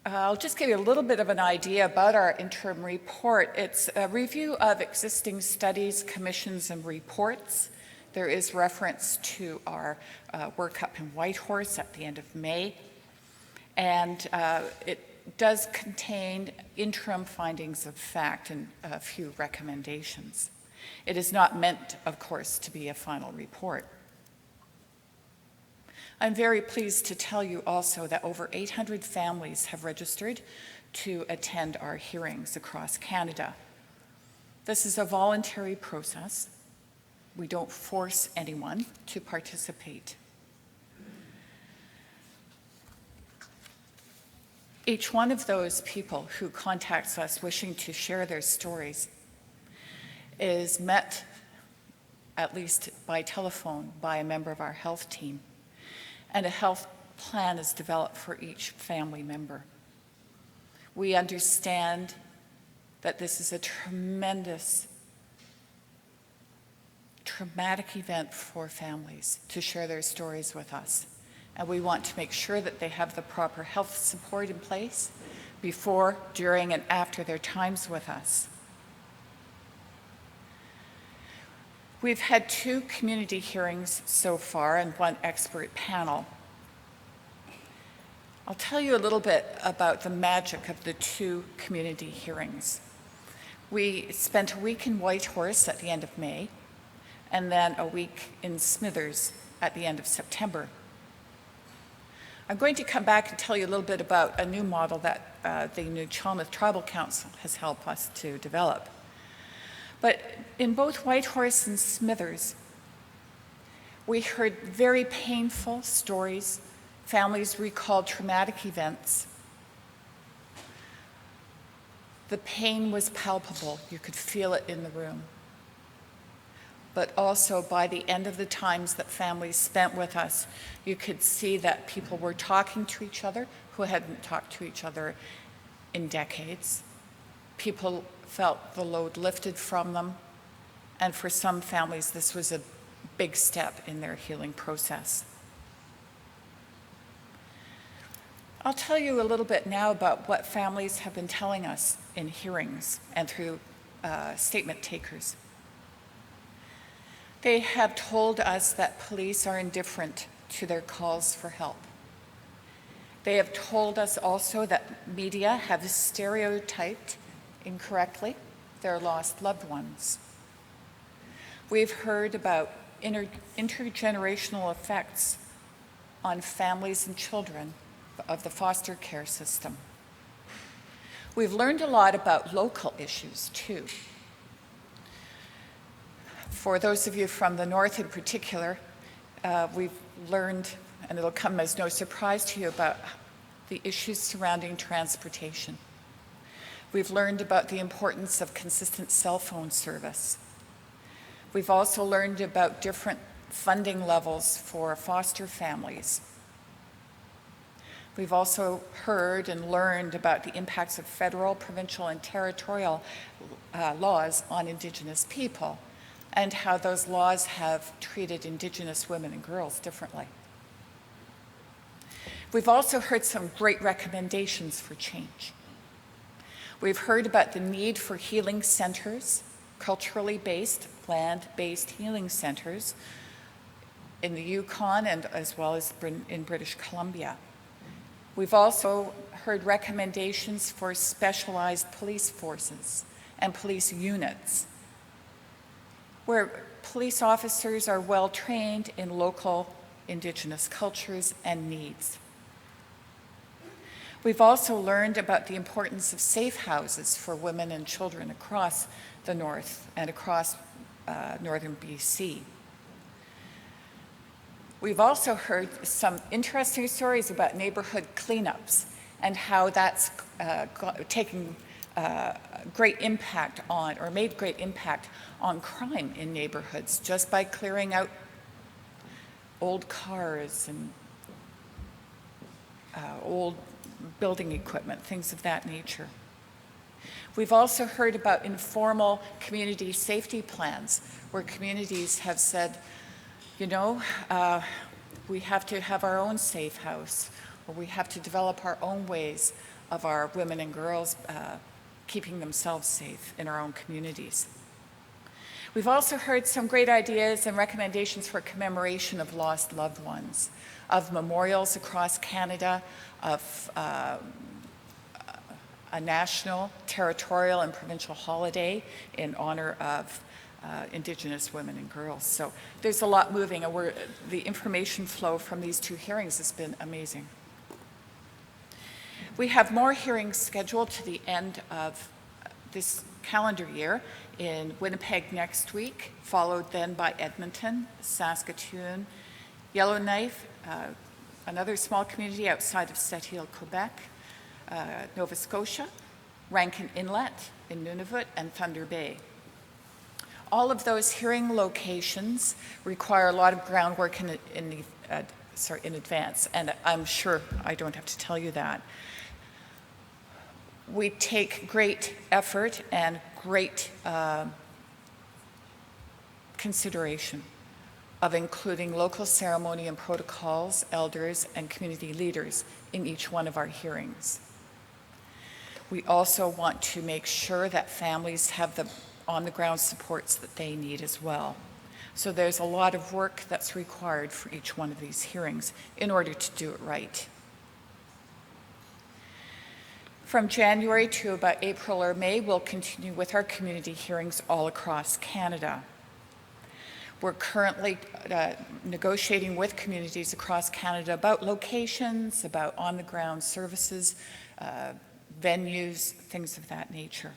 I'll just give you a little bit of an idea about our interim report. It's a review of existing studies, commissions, and reports. There is reference to our work up in Whitehorse at the end of May, and it does contain interim findings of fact and a few recommendations. It is not meant, of course, to be a final report. I'm very pleased to tell you also that over 800 families have registered to attend our hearings across Canada. This is a voluntary process. We don't force anyone to participate. Each one of those people who contacts us wishing to share their stories is met, at least by telephone, by a member of our health team, and a health plan is developed for each family member. We understand that this is a tremendous, traumatic event for families to share their stories with us. And we want to make sure that they have the proper health support in place before, during, and after their times with us. We've had 2 community hearings so far and 1 expert panel. I'll tell you a little bit about the magic of the 2 community hearings. We spent a week in Whitehorse at the end of May, and then a week in Smithers at the end of September. I'm going to come back and tell you a little bit about a new model that the New Chalmers Tribal Council has helped us to develop. But in both Whitehorse and Smithers, we heard very painful stories. Families recalled traumatic events. The pain was palpable. You could feel it in the room. But also, by the end of the times that families spent with us, you could see that people were talking to each other who hadn't talked to each other in decades. People felt the load lifted from them, and for some families, this was a big step in their healing process. I'll tell you a little bit now about what families have been telling us in hearings and through statement takers. They have told us that police are indifferent to their calls for help. They have told us also that media have stereotyped incorrectly their lost loved ones. We've heard about intergenerational effects on families and children of the foster care system. We've learned a lot about local issues too. For those of you from the north in particular, we've learned, and it'll come as no surprise to you, about the issues surrounding transportation. We've learned about the importance of consistent cell phone service. We've also learned about different funding levels for foster families. We've also heard and learned about the impacts of federal, provincial, and territorial laws on Indigenous people, and how those laws have treated Indigenous women and girls differently. We've also heard some great recommendations for change. We've heard about the need for healing centers, culturally based, land-based healing centers in the Yukon and as well as in British Columbia. We've also heard recommendations for specialized police forces and police units, where police officers are well trained in local Indigenous cultures and needs. We've also learned about the importance of safe houses for women and children across the north and across northern BC. We've also heard some interesting stories about neighborhood cleanups and how that's taken great impact on, or made great impact on crime in neighborhoods just by clearing out old cars and old building equipment, things of that nature. We've also heard about informal community safety plans where communities have said, you know, we have to have our own safe house, or we have to develop our own ways of our women and girls keeping themselves safe in our own communities. We've also heard some great ideas and recommendations for commemoration of lost loved ones, of memorials across Canada, of a national, territorial, and provincial holiday in honor of Indigenous women and girls. So there's a lot moving, and the information flow from these 2 hearings has been amazing. We have more hearings scheduled to the end of this calendar year in Winnipeg next week, followed then by Edmonton, Saskatoon, Yellowknife, another small community outside of Sept-Îles, Quebec, Nova Scotia, Rankin Inlet in Nunavut, and Thunder Bay. All of those hearing locations require a lot of groundwork in advance, and I'm sure I don't have to tell you that. We take great effort and great consideration of including local ceremony and protocols, elders, and community leaders in each one of our hearings. We also want to make sure that families have the on-the-ground supports that they need as well. So there's a lot of work that's required for each one of these hearings in order to do it right. From January to about April or May, we'll continue with our community hearings all across Canada. We're currently negotiating with communities across Canada about locations, about on-the-ground services, venues, things of that nature.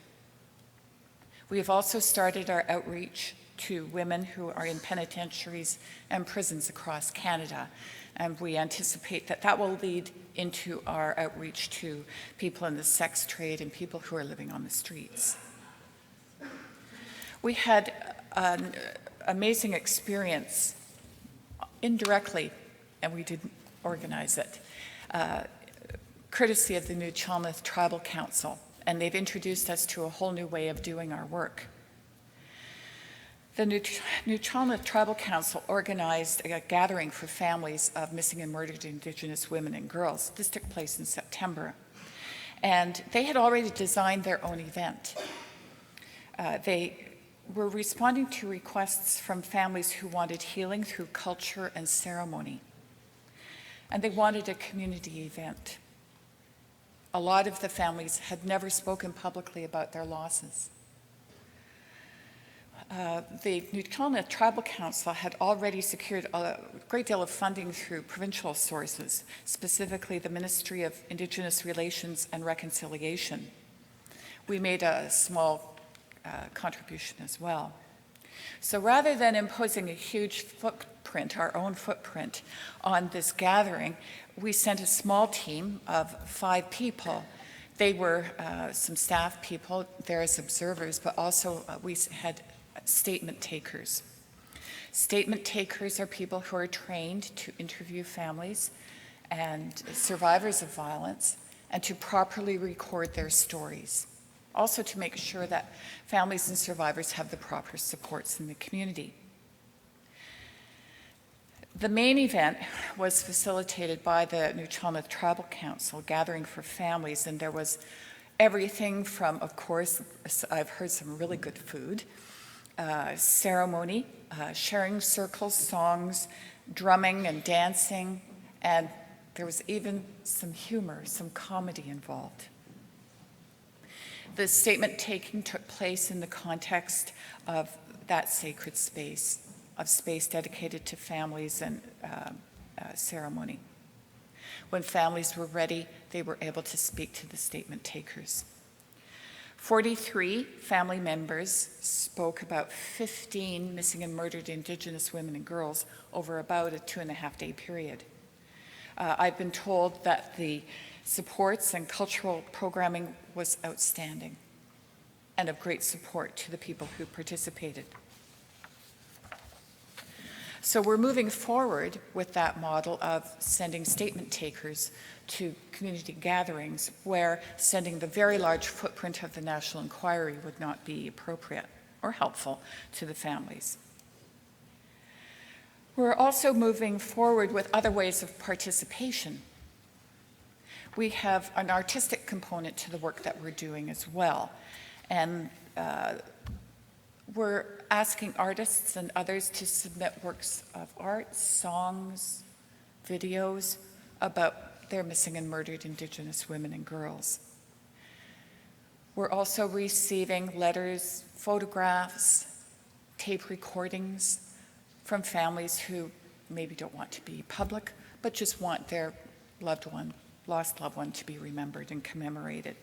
We have also started our outreach to women who are in penitentiaries and prisons across Canada, and we anticipate that that will lead into our outreach to people in the sex trade and people who are living on the streets. We had an amazing experience indirectly, and we didn't organize it, courtesy of the New Chalmouth Tribal Council, and they've introduced us to a whole new way of doing our work. The New Chalmouth Tribal Council organized a gathering for families of missing and murdered Indigenous women and girls. This took place in September. And they had already designed their own event. They were responding to requests from families who wanted healing through culture and ceremony. And they wanted a community event. A lot of the families had never spoken publicly about their losses. The New Chalmouth Tribal Council had already secured a great deal of funding through provincial sources, specifically the Ministry of Indigenous Relations and Reconciliation. We made a small contribution as well. So rather than imposing a huge footprint, our own footprint, on this gathering, we sent a small team of 5 people. They were some staff people there as observers, but also we had statement takers. Statement takers are people who are trained to interview families and survivors of violence and to properly record their stories. Also to make sure that families and survivors have the proper supports in the community. The main event was facilitated by the New Chalmouth Tribal Council, Gathering for Families, and there was everything from, of course, I've heard some really good food, ceremony, sharing circles, songs, drumming and dancing, and there was even some humor, some comedy involved. The statement taking took place in the context of that sacred space, of space dedicated to families and ceremony. When families were ready, they were able to speak to the statement takers. 43 family members spoke about 15 missing and murdered Indigenous women and girls over about a 2.5-day period. I've been told that the supports and cultural programming was outstanding and of great support to the people who participated. So we're moving forward with that model of sending statement takers to community gatherings where sending the very large footprint of the National Inquiry would not be appropriate or helpful to the families. We're also moving forward with other ways of participation. We have an artistic component to the work that we're doing as well. And we're asking artists and others to submit works of art, songs, videos about their missing and murdered Indigenous women and girls. We're also receiving letters, photographs, tape recordings from families who maybe don't want to be public, but just want their loved one, lost loved one, to be remembered and commemorated.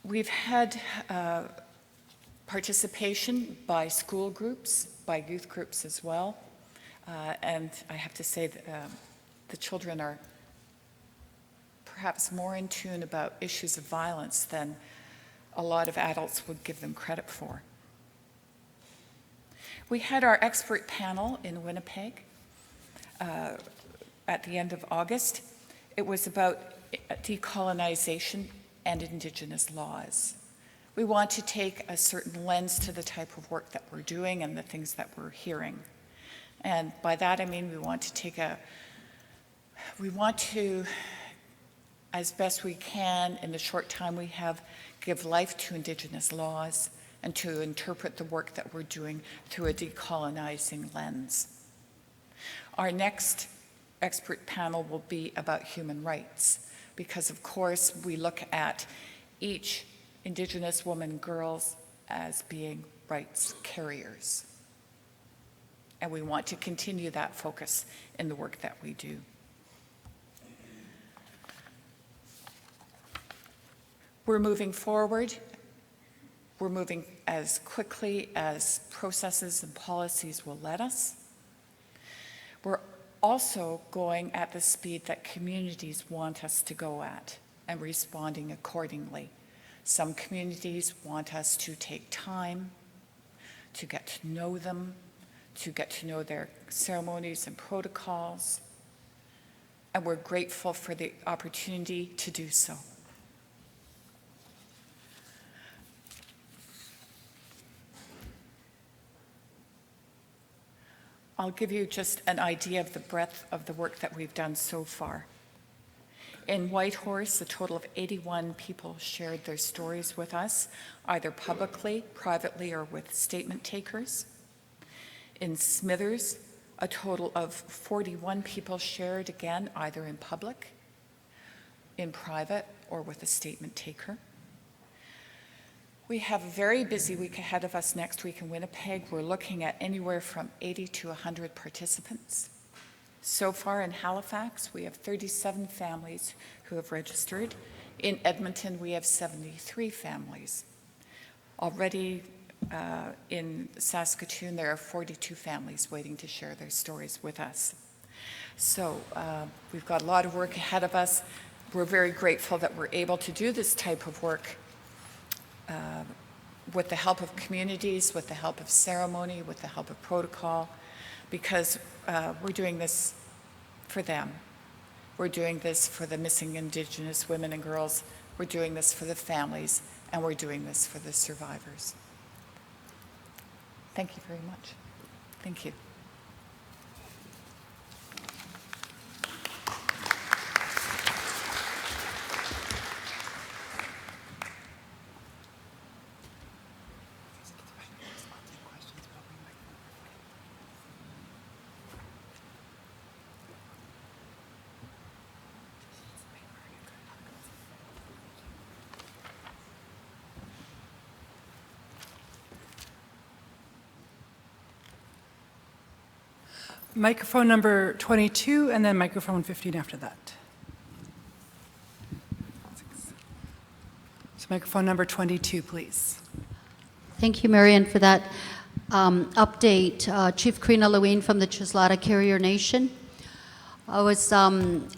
We've had participation by school groups, by youth groups as well, and I have to say that the children are perhaps more in tune about issues of violence than a lot of adults would give them credit for. We had our expert panel in Winnipeg at the end of August. It was about decolonization and Indigenous laws. We want to take a certain lens to the type of work that we're doing and the things that we're hearing. And by that I mean we want to, as best we can in the short time we have, give life to Indigenous laws and to interpret the work that we're doing through a decolonizing lens. Our next expert panel will be about human rights, because of course we look at each Indigenous woman, girls, as being rights carriers. And we want to continue that focus in the work that we do. We're moving forward. We're moving as quickly as processes and policies will let us. We're also going at the speed that communities want us to go at and responding accordingly. Some communities want us to take time to get to know them, to get to know their ceremonies and protocols, and we're grateful for the opportunity to do so. I'll give you just an idea of the breadth of the work that we've done so far. In Whitehorse, a total of 81 people shared their stories with us, either publicly, privately, or with statement takers. In Smithers, a total of 41 people shared, again, either in public, in private, or with a statement taker. We have a very busy week ahead of us next week in Winnipeg. We're looking at anywhere from 80 to 100 participants. So far in Halifax, we have 37 families who have registered. In Edmonton, we have 73 families. Already in Saskatoon, there are 42 families waiting to share their stories with us. So we've got a lot of work ahead of us. We're very grateful that we're able to do this type of work with the help of communities, with the help of ceremony, with the help of protocol, because we're doing this for them. We're doing this for the missing Indigenous women and girls. We're doing this for the families, and we're doing this for the survivors. Thank you very much. Thank you. Microphone number 22, and then microphone 15 after that. So microphone number 22, please. Thank you, Marion, for that update. Chief Karina Lewin from the Chislata Carrier Nation. In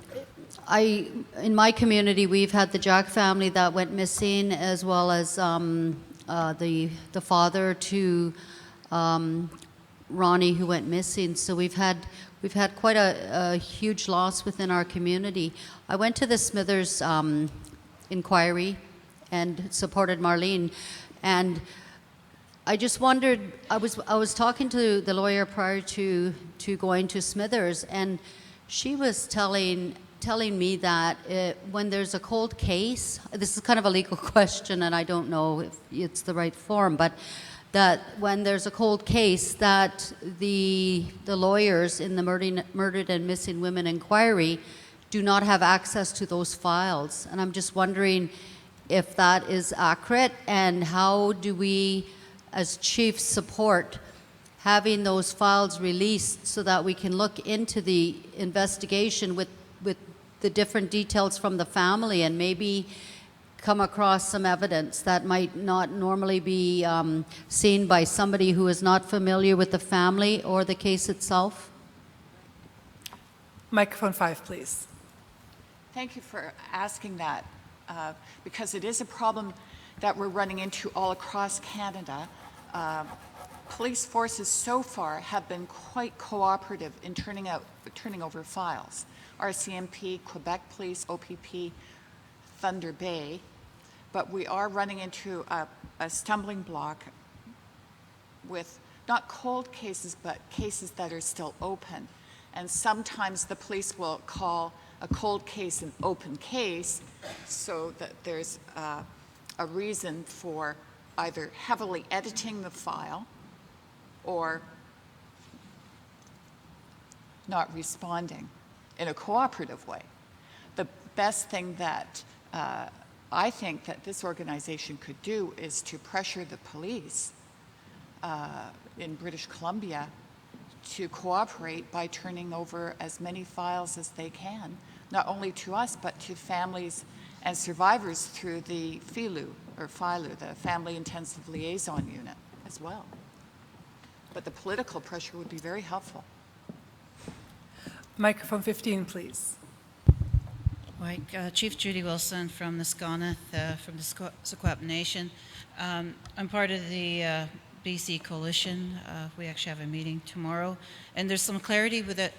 my community, we've had the Jack family that went missing, as well as the father to Ronnie, who went missing. So we've had quite a huge loss within our community. I went to the Smithers inquiry and supported Marlene, and I just wondered. I was talking to the lawyer prior to going to Smithers, and she was telling me that when there's a cold case, this is kind of a legal question, and I don't know if it's the right form, but that when there's a cold case, that the lawyers in the murdered and missing women inquiry do not have access to those files. And I'm just wondering if that is accurate, and how do we, as chiefs, support having those files released so that we can look into the investigation with the different details from the family, and maybe come across some evidence that might not normally be seen by somebody who is not familiar with the family or the case itself? Microphone 5, please. Thank you for asking that, because it is a problem that we're running into all across Canada. Police forces so far have been quite cooperative in turning over files. RCMP, Quebec Police, OPP, Thunder Bay, but we are running into a stumbling block with not cold cases, but cases that are still open. And sometimes the police will call a cold case an open case so that there's a reason for either heavily editing the file or not responding in a cooperative way. The best thing that I think that this organization could do is to pressure the police in British Columbia to cooperate by turning over as many files as they can, not only to us, but to families and survivors through the FILU, the Family Intensive Liaison Unit as well. But the political pressure would be very helpful. Microphone 15, please. Chief Judy Wilson from the Sconeth, from the Secwepemc Nation. I'm part of the BC Coalition. We actually have a meeting tomorrow, and there's some clarity that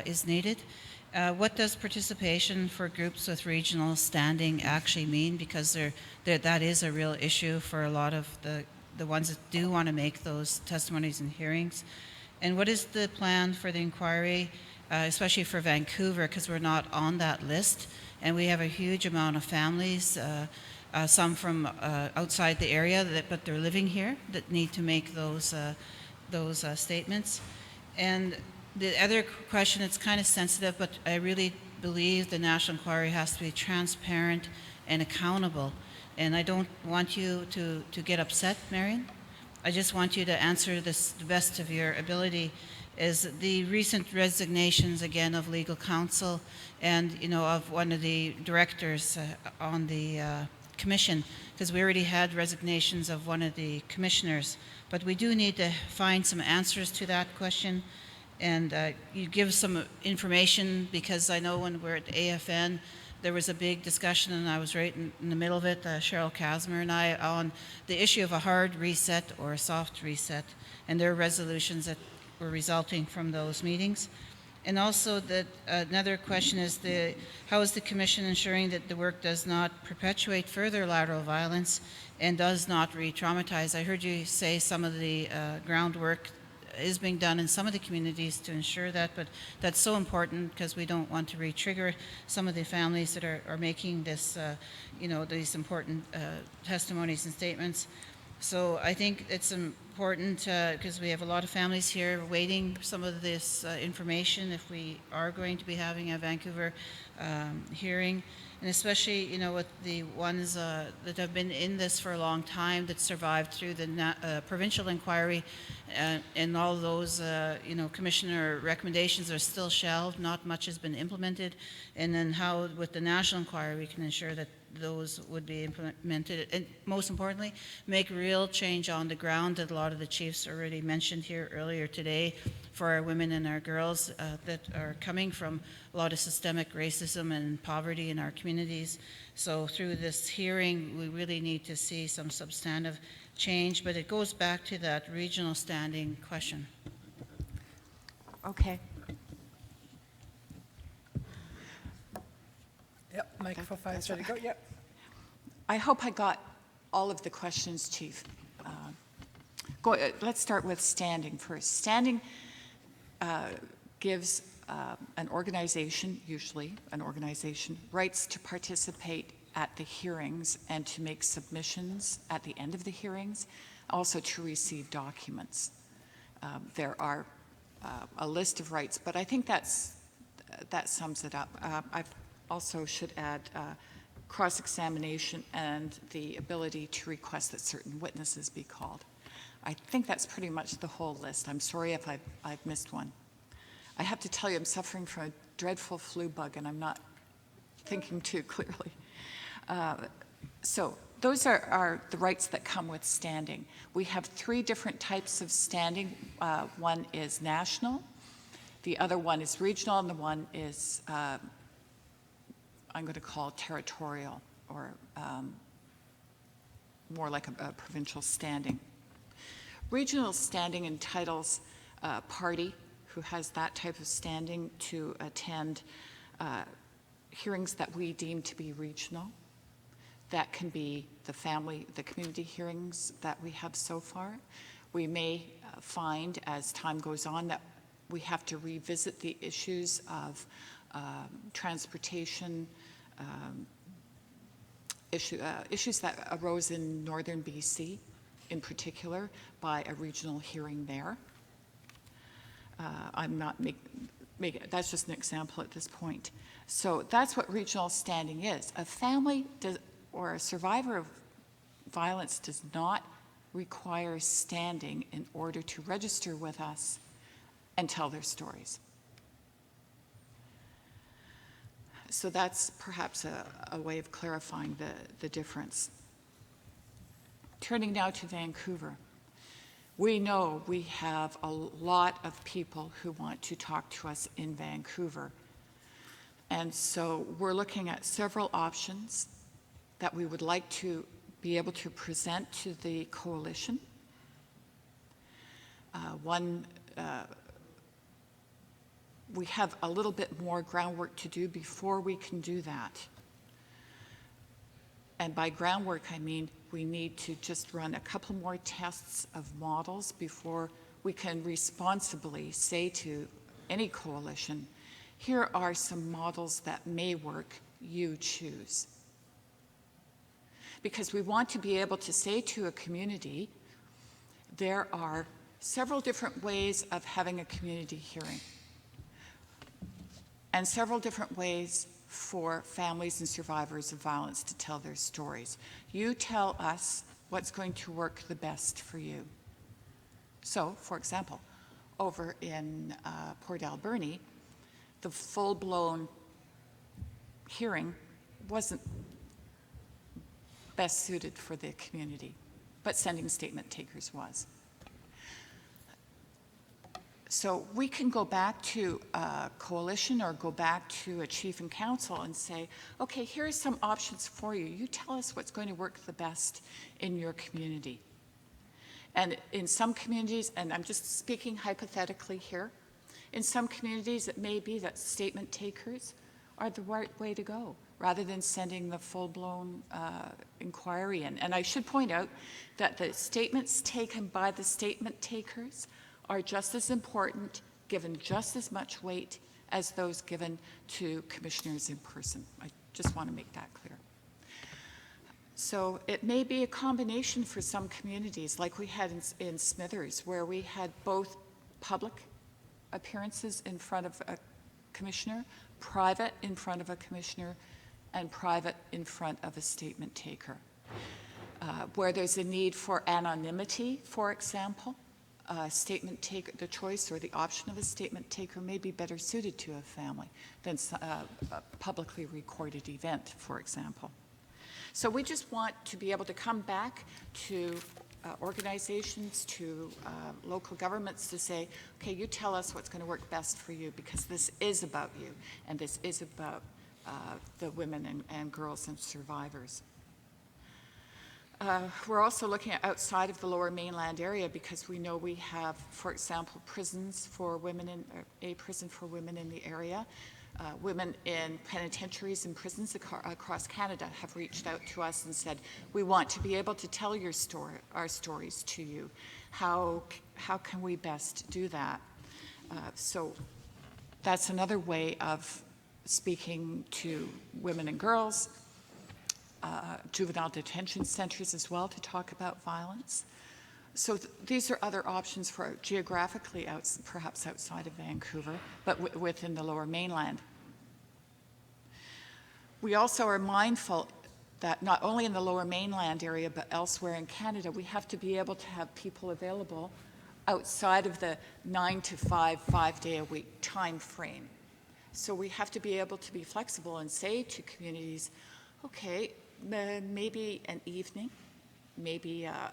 is needed. What does participation for groups with regional standing actually mean? Because that is a real issue for a lot of the ones that do want to make those testimonies and hearings. And what is the plan for the inquiry, especially for Vancouver, because we're not on that list, and we have a huge amount of families, some from outside the area, but they're living here, that need to make those statements. And the other question, it's kind of sensitive, but I really believe the National Inquiry has to be transparent and accountable. And I don't want you to get upset, Marion. I just want you to answer this the best of your ability. Is the recent resignations again of legal counsel and of one of the directors on the commission, because we already had resignations of one of the commissioners, but we do need to find some answers to that question. And you give some information, because I know when we're at AFN, there was a big discussion, and I was right in the middle of it, Cheryl Kasmer and I, on the issue of a hard reset or a soft reset, and there are resolutions that were resulting from those meetings. And also another question is how is the Commission ensuring that the work does not perpetuate further lateral violence and does not re-traumatize? I heard you say some of the groundwork is being done in some of the communities to ensure that, but that's so important because we don't want to re-trigger some of the families that are making this, these important testimonies and statements. So I think it's important because we have a lot of families here waiting for some of this information if we are going to be having a Vancouver hearing. And especially, with the ones that have been in this for a long time that survived through the provincial inquiry, and all those, commissioner recommendations are still shelved, not much has been implemented. And then how, with the national inquiry, we can ensure that those would be implemented, and most importantly, make real change on the ground that a lot of the chiefs already mentioned here earlier today for our women and our girls that are coming from a lot of systemic racism and poverty in our communities. So through this hearing, we really need to see some substantive change, but it goes back to that regional standing question. Okay. Yep, microphone 5 is ready to go. Yep. I hope I got all of the questions, Chief. Let's start with standing first. Standing gives an organization, usually an organization, rights to participate at the hearings and to make submissions at the end of the hearings, also to receive documents. There are a list of rights, but I think that sums it up. I also should add cross-examination and the ability to request that certain witnesses be called. I think that's pretty much the whole list. I'm sorry if I've missed one. I have to tell you, I'm suffering from a dreadful flu bug, and I'm not thinking too clearly. So those are the rights that come with standing. We have 3 different types of standing. One is national, the other one is regional, and the one is I'm going to call territorial or more like a provincial standing. Regional standing entitles a party who has that type of standing to attend hearings that we deem to be regional. That can be the community hearings that we have so far. We may find as time goes on that we have to revisit the issues of transportation, issues that arose in northern BC in particular by a regional hearing there. I'm not that's just an example at this point. So that's what regional standing is. A family or a survivor of violence does not require standing in order to register with us and tell their stories. So that's perhaps a way of clarifying the difference. Turning now to Vancouver. We know we have a lot of people who want to talk to us in Vancouver. And so we're looking at several options that we would like to be able to present to the coalition. We have a little bit more groundwork to do before we can do that. And by groundwork, I mean we need to just run a couple more tests of models before we can responsibly say to any coalition, here are some models that may work, you choose. Because we want to be able to say to a community, there are several different ways of having a community hearing and several different ways for families and survivors of violence to tell their stories. You tell us what's going to work the best for you. So, for example, over in Port Alberni, the full-blown hearing wasn't best suited for the community, but sending statement takers was. So we can go back to a coalition or go back to a chief and council and say, okay, here are some options for you. You tell us what's going to work the best in your community. And in some communities, and I'm just speaking hypothetically here, in some communities it may be that statement takers are the right way to go rather than sending the full-blown inquiry in. And I should point out that the statements taken by the statement takers are just as important, given just as much weight as those given to commissioners in person. I just want to make that clear. So it may be a combination for some communities, like we had in Smithers, where we had both public appearances in front of a commissioner, private in front of a commissioner, and private in front of a statement taker. Where there's a need for anonymity, for example, statement taker, the choice or the option of a statement taker may be better suited to a family than a publicly recorded event, for example. So we just want to be able to come back to organizations, to local governments to say, okay, you tell us what's going to work best for you because this is about you and this is about the women and girls and survivors. We're also looking at outside of the Lower Mainland area because we know we have, for example, prisons for women a prison for women in the area. Women in penitentiaries and prisons across Canada have reached out to us and said, we want to be able to tell our stories to you. How can we best do that? So that's another way of speaking to women and girls, juvenile detention centers as well to talk about violence. So these are other options for geographically perhaps outside of Vancouver, but within the Lower Mainland. We also are mindful that not only in the Lower Mainland area, but elsewhere in Canada, we have to be able to have people available outside of the 9 to 5, 5-day-a-week time frame. So we have to be able to be flexible and say to communities, okay, maybe an evening, maybe a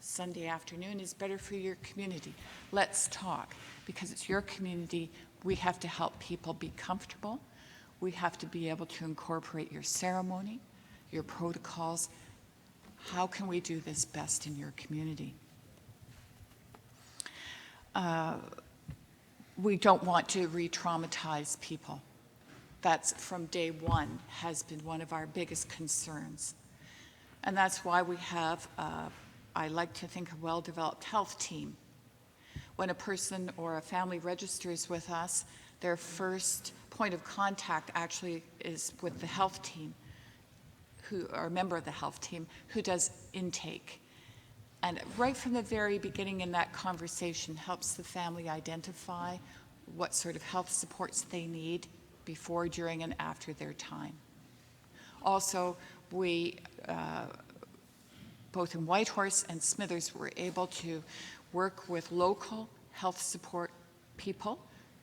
Sunday afternoon is better for your community. Let's talk, because it's your community. We have to help people be comfortable. We have to be able to incorporate your ceremony, your protocols. How can we do this best in your community? We don't want to re-traumatize people. That's from day one has been one of our biggest concerns. And that's why we have, I like to think, a well-developed health team. When a person or a family registers with us, their first point of contact actually is with the health team, or a member of the health team, who does intake. And right from the very beginning in that conversation helps the family identify what sort of health supports they need before, during, and after their time. Also, we, both in Whitehorse and Smithers, were able to work with local health support people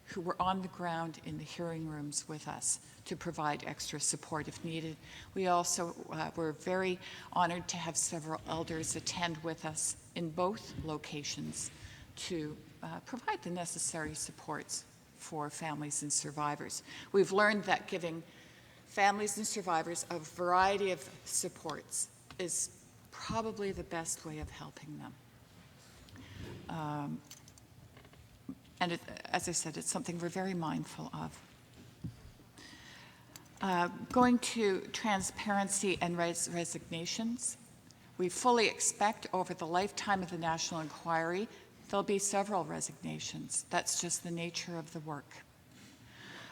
who were on the ground in the hearing rooms with us to provide extra support if needed. We also were very honored to have several elders attend with us in both locations to provide the necessary supports for families and survivors. We've learned that giving families and survivors a variety of supports is probably the best way of helping them. And as I said, it's something we're very mindful of. Going to transparency and resignations, we fully expect over the lifetime of the National Inquiry, there'll be several resignations. That's just the nature of the work.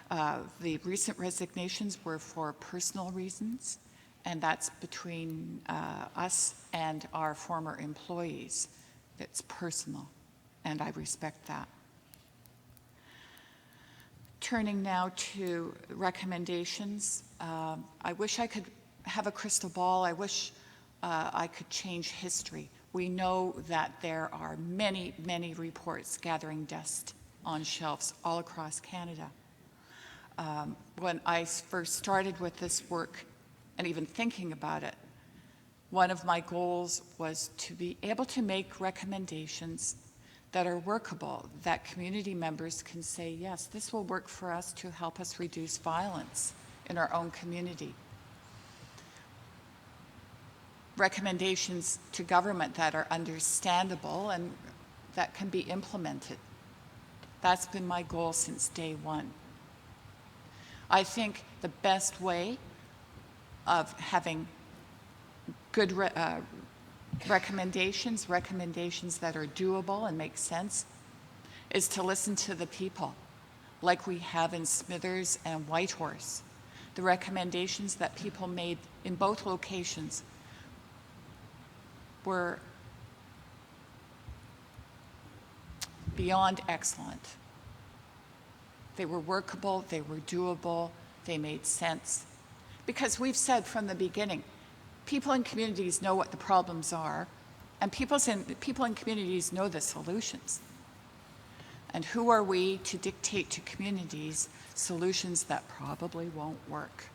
The recent resignations were for personal reasons, and that's between us and our former employees. It's personal, and I respect that. Turning now to recommendations, I wish I could have a crystal ball. I wish I could change history. We know that there are many, many reports gathering dust on shelves all across Canada. When I first started with this work, and even thinking about it, one of my goals was to be able to make recommendations that are workable, that community members can say, yes, this will work for us to help us reduce violence in our own community. Recommendations to government that are understandable and that can be implemented. That's been my goal since day one. I think the best way of having good recommendations that are doable and make sense, is to listen to the people, like we have in Smithers and Whitehorse. The recommendations that people made in both locations were beyond excellent. They were workable, they were doable, they made sense. Because we've said from the beginning, people in communities know what the problems are, and people in communities know the solutions. And who are we to dictate to communities solutions that probably won't work?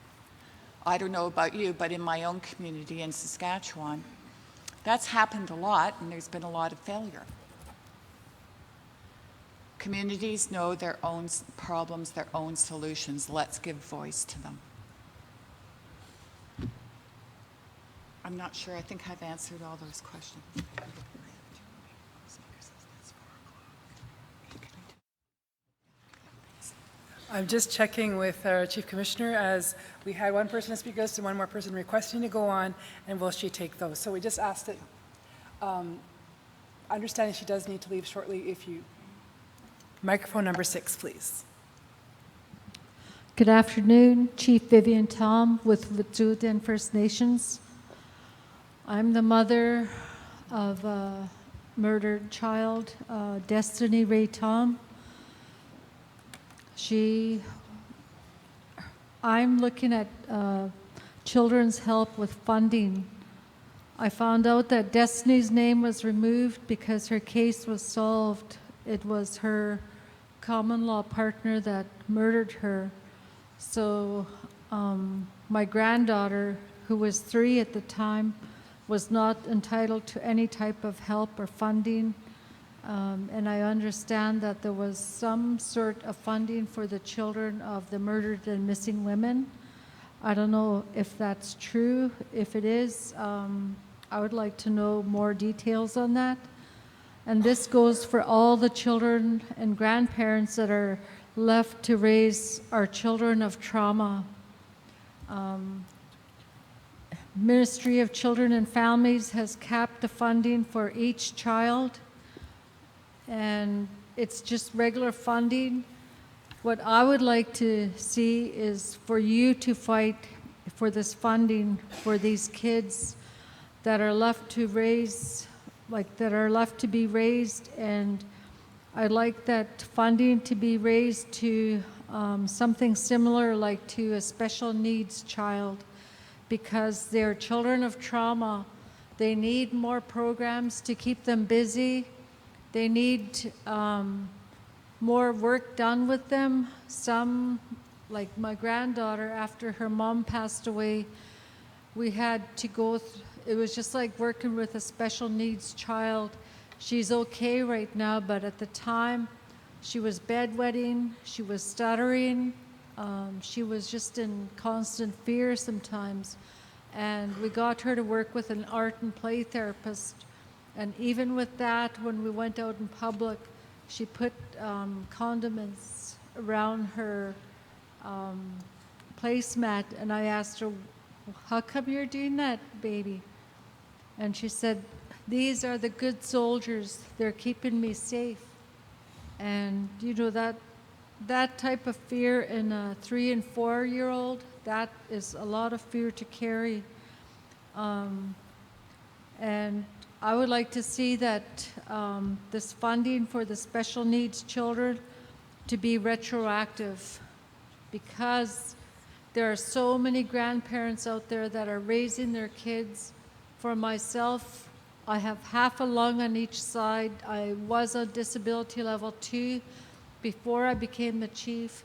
I don't know about you, but in my own community in Saskatchewan, that's happened a lot, and there's been a lot of failure. Communities know their own problems, their own solutions. Let's give voice to them. I'm not sure. I think I've answered all those questions. I'm just checking with our Chief Commissioner, as we had one person speak us and one more person requesting to go on, and will she take those? So we just asked it. Understanding she does need to leave shortly. If you, microphone number 6, please. Good afternoon, Chief Vivian Tom with Wet'suwet'en First Nations. I'm the mother of a murdered child, Destiny Ray Tom. I'm looking at children's help with funding. I found out that Destiny's name was removed because her case was solved. It was her common law partner that murdered her. So my granddaughter, who was 3 at the time, was not entitled to any type of help or funding. And I understand that there was some sort of funding for the children of the murdered and missing women. I don't know if that's true. If it is, I would like to know more details on that. And this goes for all the children and grandparents that are left to raise our children of trauma. Ministry of Children and Families has capped the funding for each child, and it's just regular funding. What I would like to see is for you to fight for this funding for these kids that are left to raise, that are left to be raised, and I'd like that funding to be raised to something similar like to a special needs child, because they're children of trauma. They need more programs to keep them busy. They need more work done with them. Some, like my granddaughter, after her mom passed away, we had to go, it was just like working with a special needs child. She's okay right now, but at the time, she was bedwetting, she was stuttering, she was just in constant fear sometimes. And we got her to work with an art and play therapist. And even with that, when we went out in public, she put condiments around her placemat. And I asked her, how come you're doing that, baby? And she said, these are the good soldiers. They're keeping me safe. And you know, that type of fear in a 3- and 4-year-old, that is a lot of fear to carry. And I would like to see that this funding for the special needs children to be retroactive, because there are so many grandparents out there that are raising their kids. For myself, I have half a lung on each side. I was on disability level 2 before I became the chief.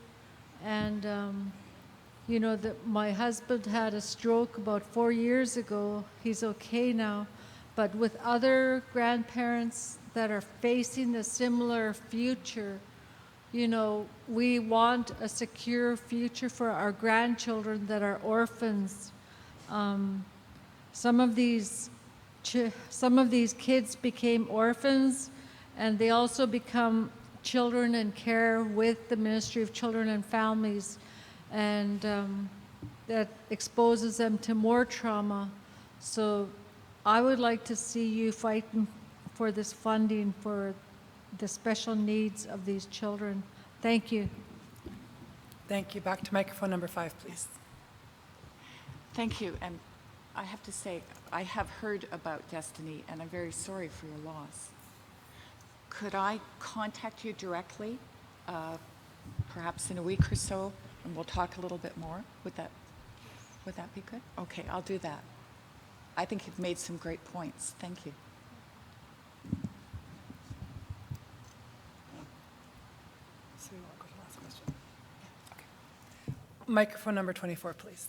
And you know, my husband had a stroke about 4 years ago. He's okay now. But with other grandparents that are facing a similar future, you know, we want a secure future for our grandchildren that are orphans. Some of these kids became orphans, and they also become children in care with the Ministry of Children and Families, and that exposes them to more trauma. So I would like to see you fighting for this funding for the special needs of these children. Thank you. Thank you. Back to microphone number 5, please. Thank you. And I have to say, I have heard about Destiny, and I'm very sorry for your loss. Could I contact you directly, perhaps in a week or so, and we'll talk a little bit more? Would that be good? Okay, I'll do that. I think you've made some great points. Thank you. So we won't go to the last question. Okay. Microphone number 24, please.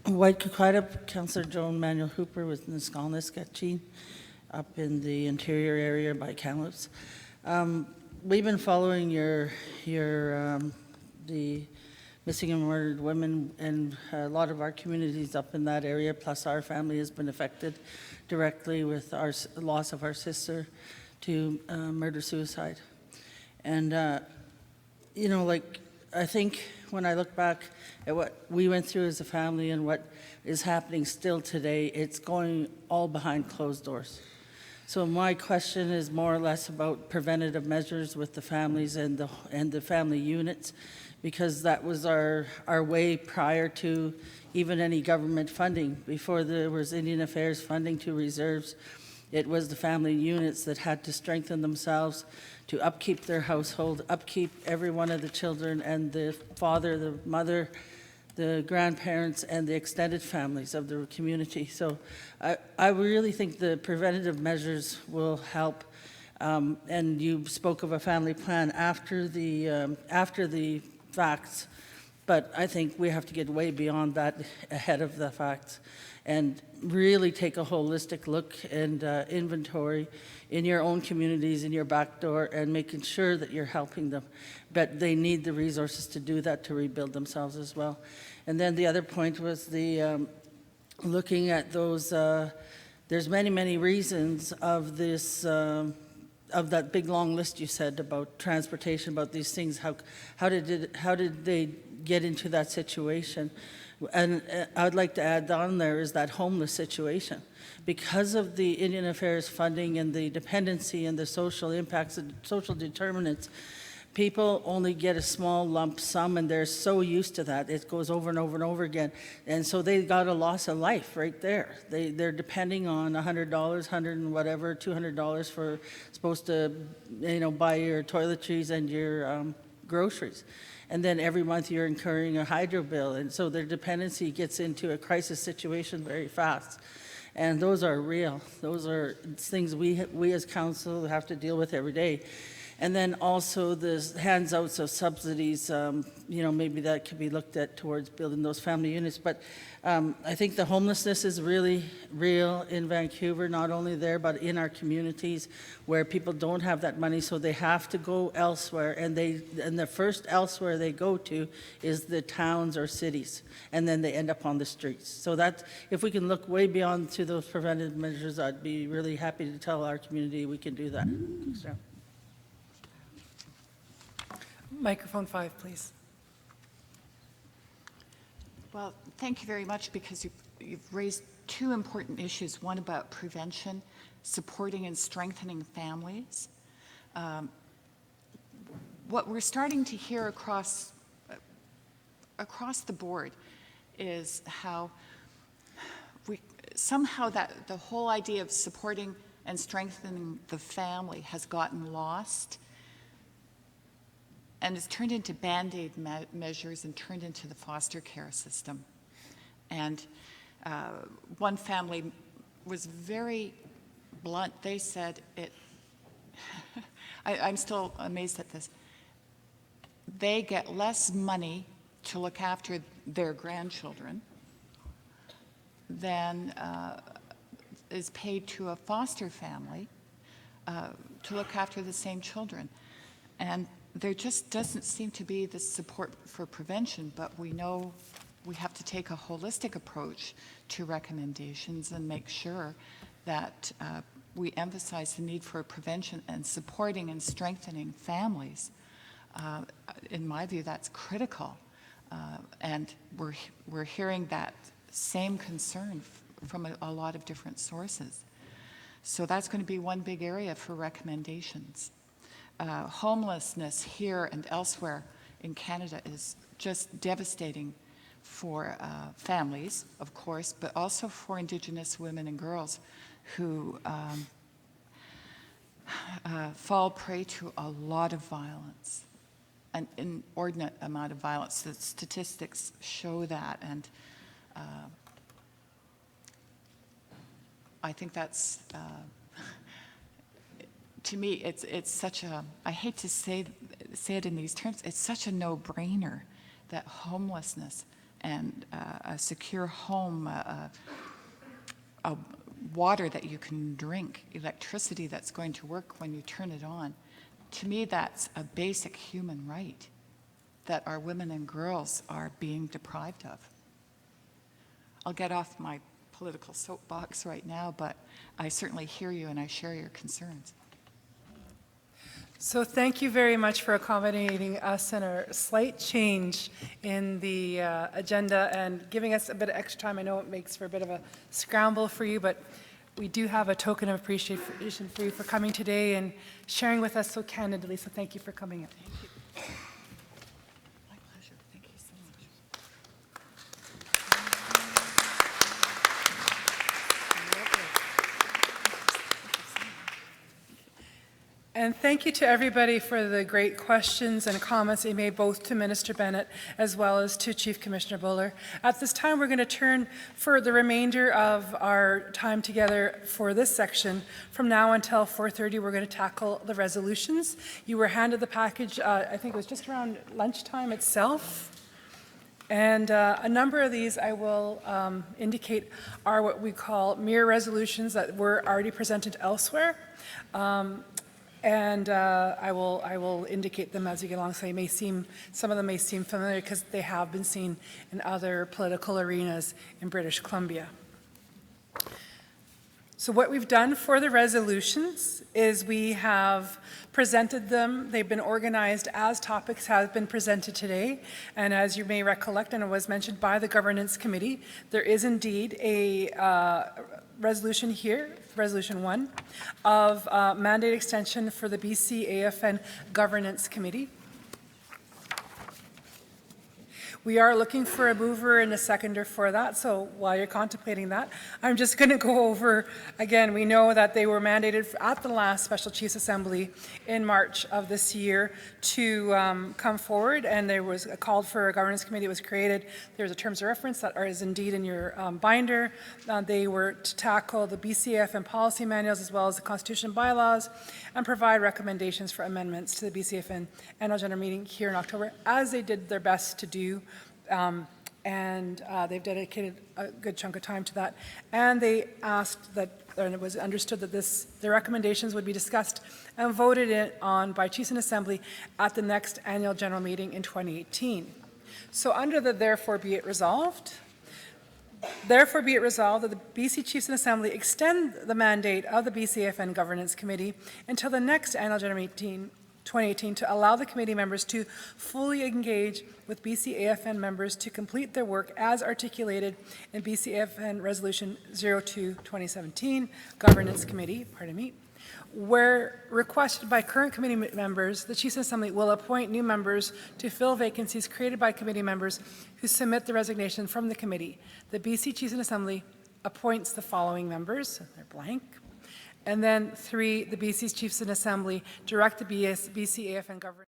White Coquitlam, Councillor Joan Manuel Hooper with Nisqualna up in the interior area by Kamloops. We've been following the missing and murdered women, and a lot of our communities up in that area, plus our family has been affected directly with our loss of our sister to murder-suicide. And, you know, like, I think when I look back at what we went through as a family and what is happening still today, it's going all behind closed doors. So my question is more or less about preventative measures with the families and the family units, because that was our way prior to even any government funding. Before there was Indian Affairs funding to reserves, it was the family units that had to strengthen themselves to upkeep their household, upkeep every one of the children, and the father, the mother, the grandparents, and the extended families of the community. So I really think the preventative measures will help. And you spoke of a family plan after the facts. But I think we have to get way beyond that ahead of the facts and really take a holistic look and inventory in your own communities, in your back door, and making sure that you're helping them. But they need the resources to do that, to rebuild themselves as well. And then the other point was the looking at those, there's many, many reasons of this, of that big long list you said about transportation, about these things. How did they get into that situation? And I would like to add on there is that homeless situation. Because of the Indian Affairs funding and the dependency and the social impacts and social determinants, people only get a small lump sum, and they're so used to that. It goes over and over and over again. And so they got a loss of life right there. They're depending on $100, $100 and whatever, $200 for supposed to, buy your toiletries and your groceries. And then every month you're incurring a hydro bill. And so their dependency gets into a crisis situation very fast. And those are real. Those are things we as council have to deal with every day. And then also the handouts of subsidies, maybe that could be looked at towards building those family units. But I think the homelessness is really real in Vancouver, not only there, but in our communities where people don't have that money, so they have to go elsewhere. And the first elsewhere they go to is the towns or cities, and then they end up on the streets. So that, if we can look way beyond to those preventive measures, I'd be really happy to tell our community we can do that. So. Microphone 5, please. Well, thank you very much, because you've raised two important issues, one about prevention, supporting and strengthening families. What we're starting to hear across the board is how somehow that the whole idea of supporting and strengthening the family has gotten lost and it's turned into Band-Aid measures and turned into the foster care system. And one family was very blunt. They said I'm still amazed at this. They get less money to look after their grandchildren than is paid to a foster family to look after the same children. And there just doesn't seem to be the support for prevention, but we know we have to take a holistic approach to recommendations and make sure that we emphasize the need for prevention and supporting and strengthening families. In my view, that's critical. And we're hearing that same concern from a lot of different sources. So that's going to be one big area for recommendations. Homelessness here and elsewhere in Canada is just devastating for families, of course, but also for Indigenous women and girls who fall prey to a lot of violence, an inordinate amount of violence. The statistics show that, and I think that's to me, it's such a, I hate to say it in these terms, it's such a no-brainer that homelessness and a secure home, a water that you can drink, electricity that's going to work when you turn it on, to me that's a basic human right that our women and girls are being deprived of. I'll get off my political soapbox right now, but I certainly hear you and I share your concerns. So thank you very much for accommodating us and our slight change in the agenda and giving us a bit of extra time. I know it makes for a bit of a scramble for you, but we do have a token of appreciation for you for coming today and sharing with us so candidly. So thank you for coming in. Thank you. My pleasure. Thank you so much. And thank you to everybody for the great questions and comments they made, both to Minister Bennett as well as to Chief Commissioner Buller. At this time, we're going to turn for the remainder of our time together for this section. From now until 4:30, we're going to tackle the resolutions. You were handed the package, I think it was just around lunchtime itself. And a number of these I will indicate are what we call mere resolutions that were already presented elsewhere. And I will indicate them as we get along, so some of them may seem familiar because they have been seen in other political arenas in British Columbia. So what we've done for the resolutions is we have presented them. They've been organized as topics have been presented today. And as you may recollect, and it was mentioned by the Governance Committee, there is indeed a resolution here, Resolution 1, of mandate extension for the BCAFN Governance Committee. We are looking for a mover and a seconder for that, so while you're contemplating that, I'm just going to go over, again, we know that they were mandated at the last Special Chiefs Assembly in March of this year to come forward, and there was a call for a governance committee that was created. There's a terms of reference that is indeed in your binder. They were to tackle the BCAFN policy manuals as well as the Constitution and bylaws and provide recommendations for amendments to the BCAFN annual general meeting here in October, as they did their best to do. They've dedicated a good chunk of time to that. And they asked that, and it was understood that the recommendations would be discussed and voted on by Chiefs and Assembly at the next annual general meeting in 2018. So under the therefore be it resolved that the BC Chiefs and Assembly extend the mandate of the BCAFN Governance Committee until the next annual general meeting 2018 to allow the committee members to fully engage with BCAFN members to complete their work as articulated in BCAFN Resolution 02-2017, Governance Committee, where requested by current committee members, the Chiefs and Assembly will appoint new members to fill vacancies created by committee members who submit the resignation from the committee. The BC Chiefs and Assembly appoints the following members, they're blank. And then 3, the BC's Chiefs and Assembly direct the BCAFN government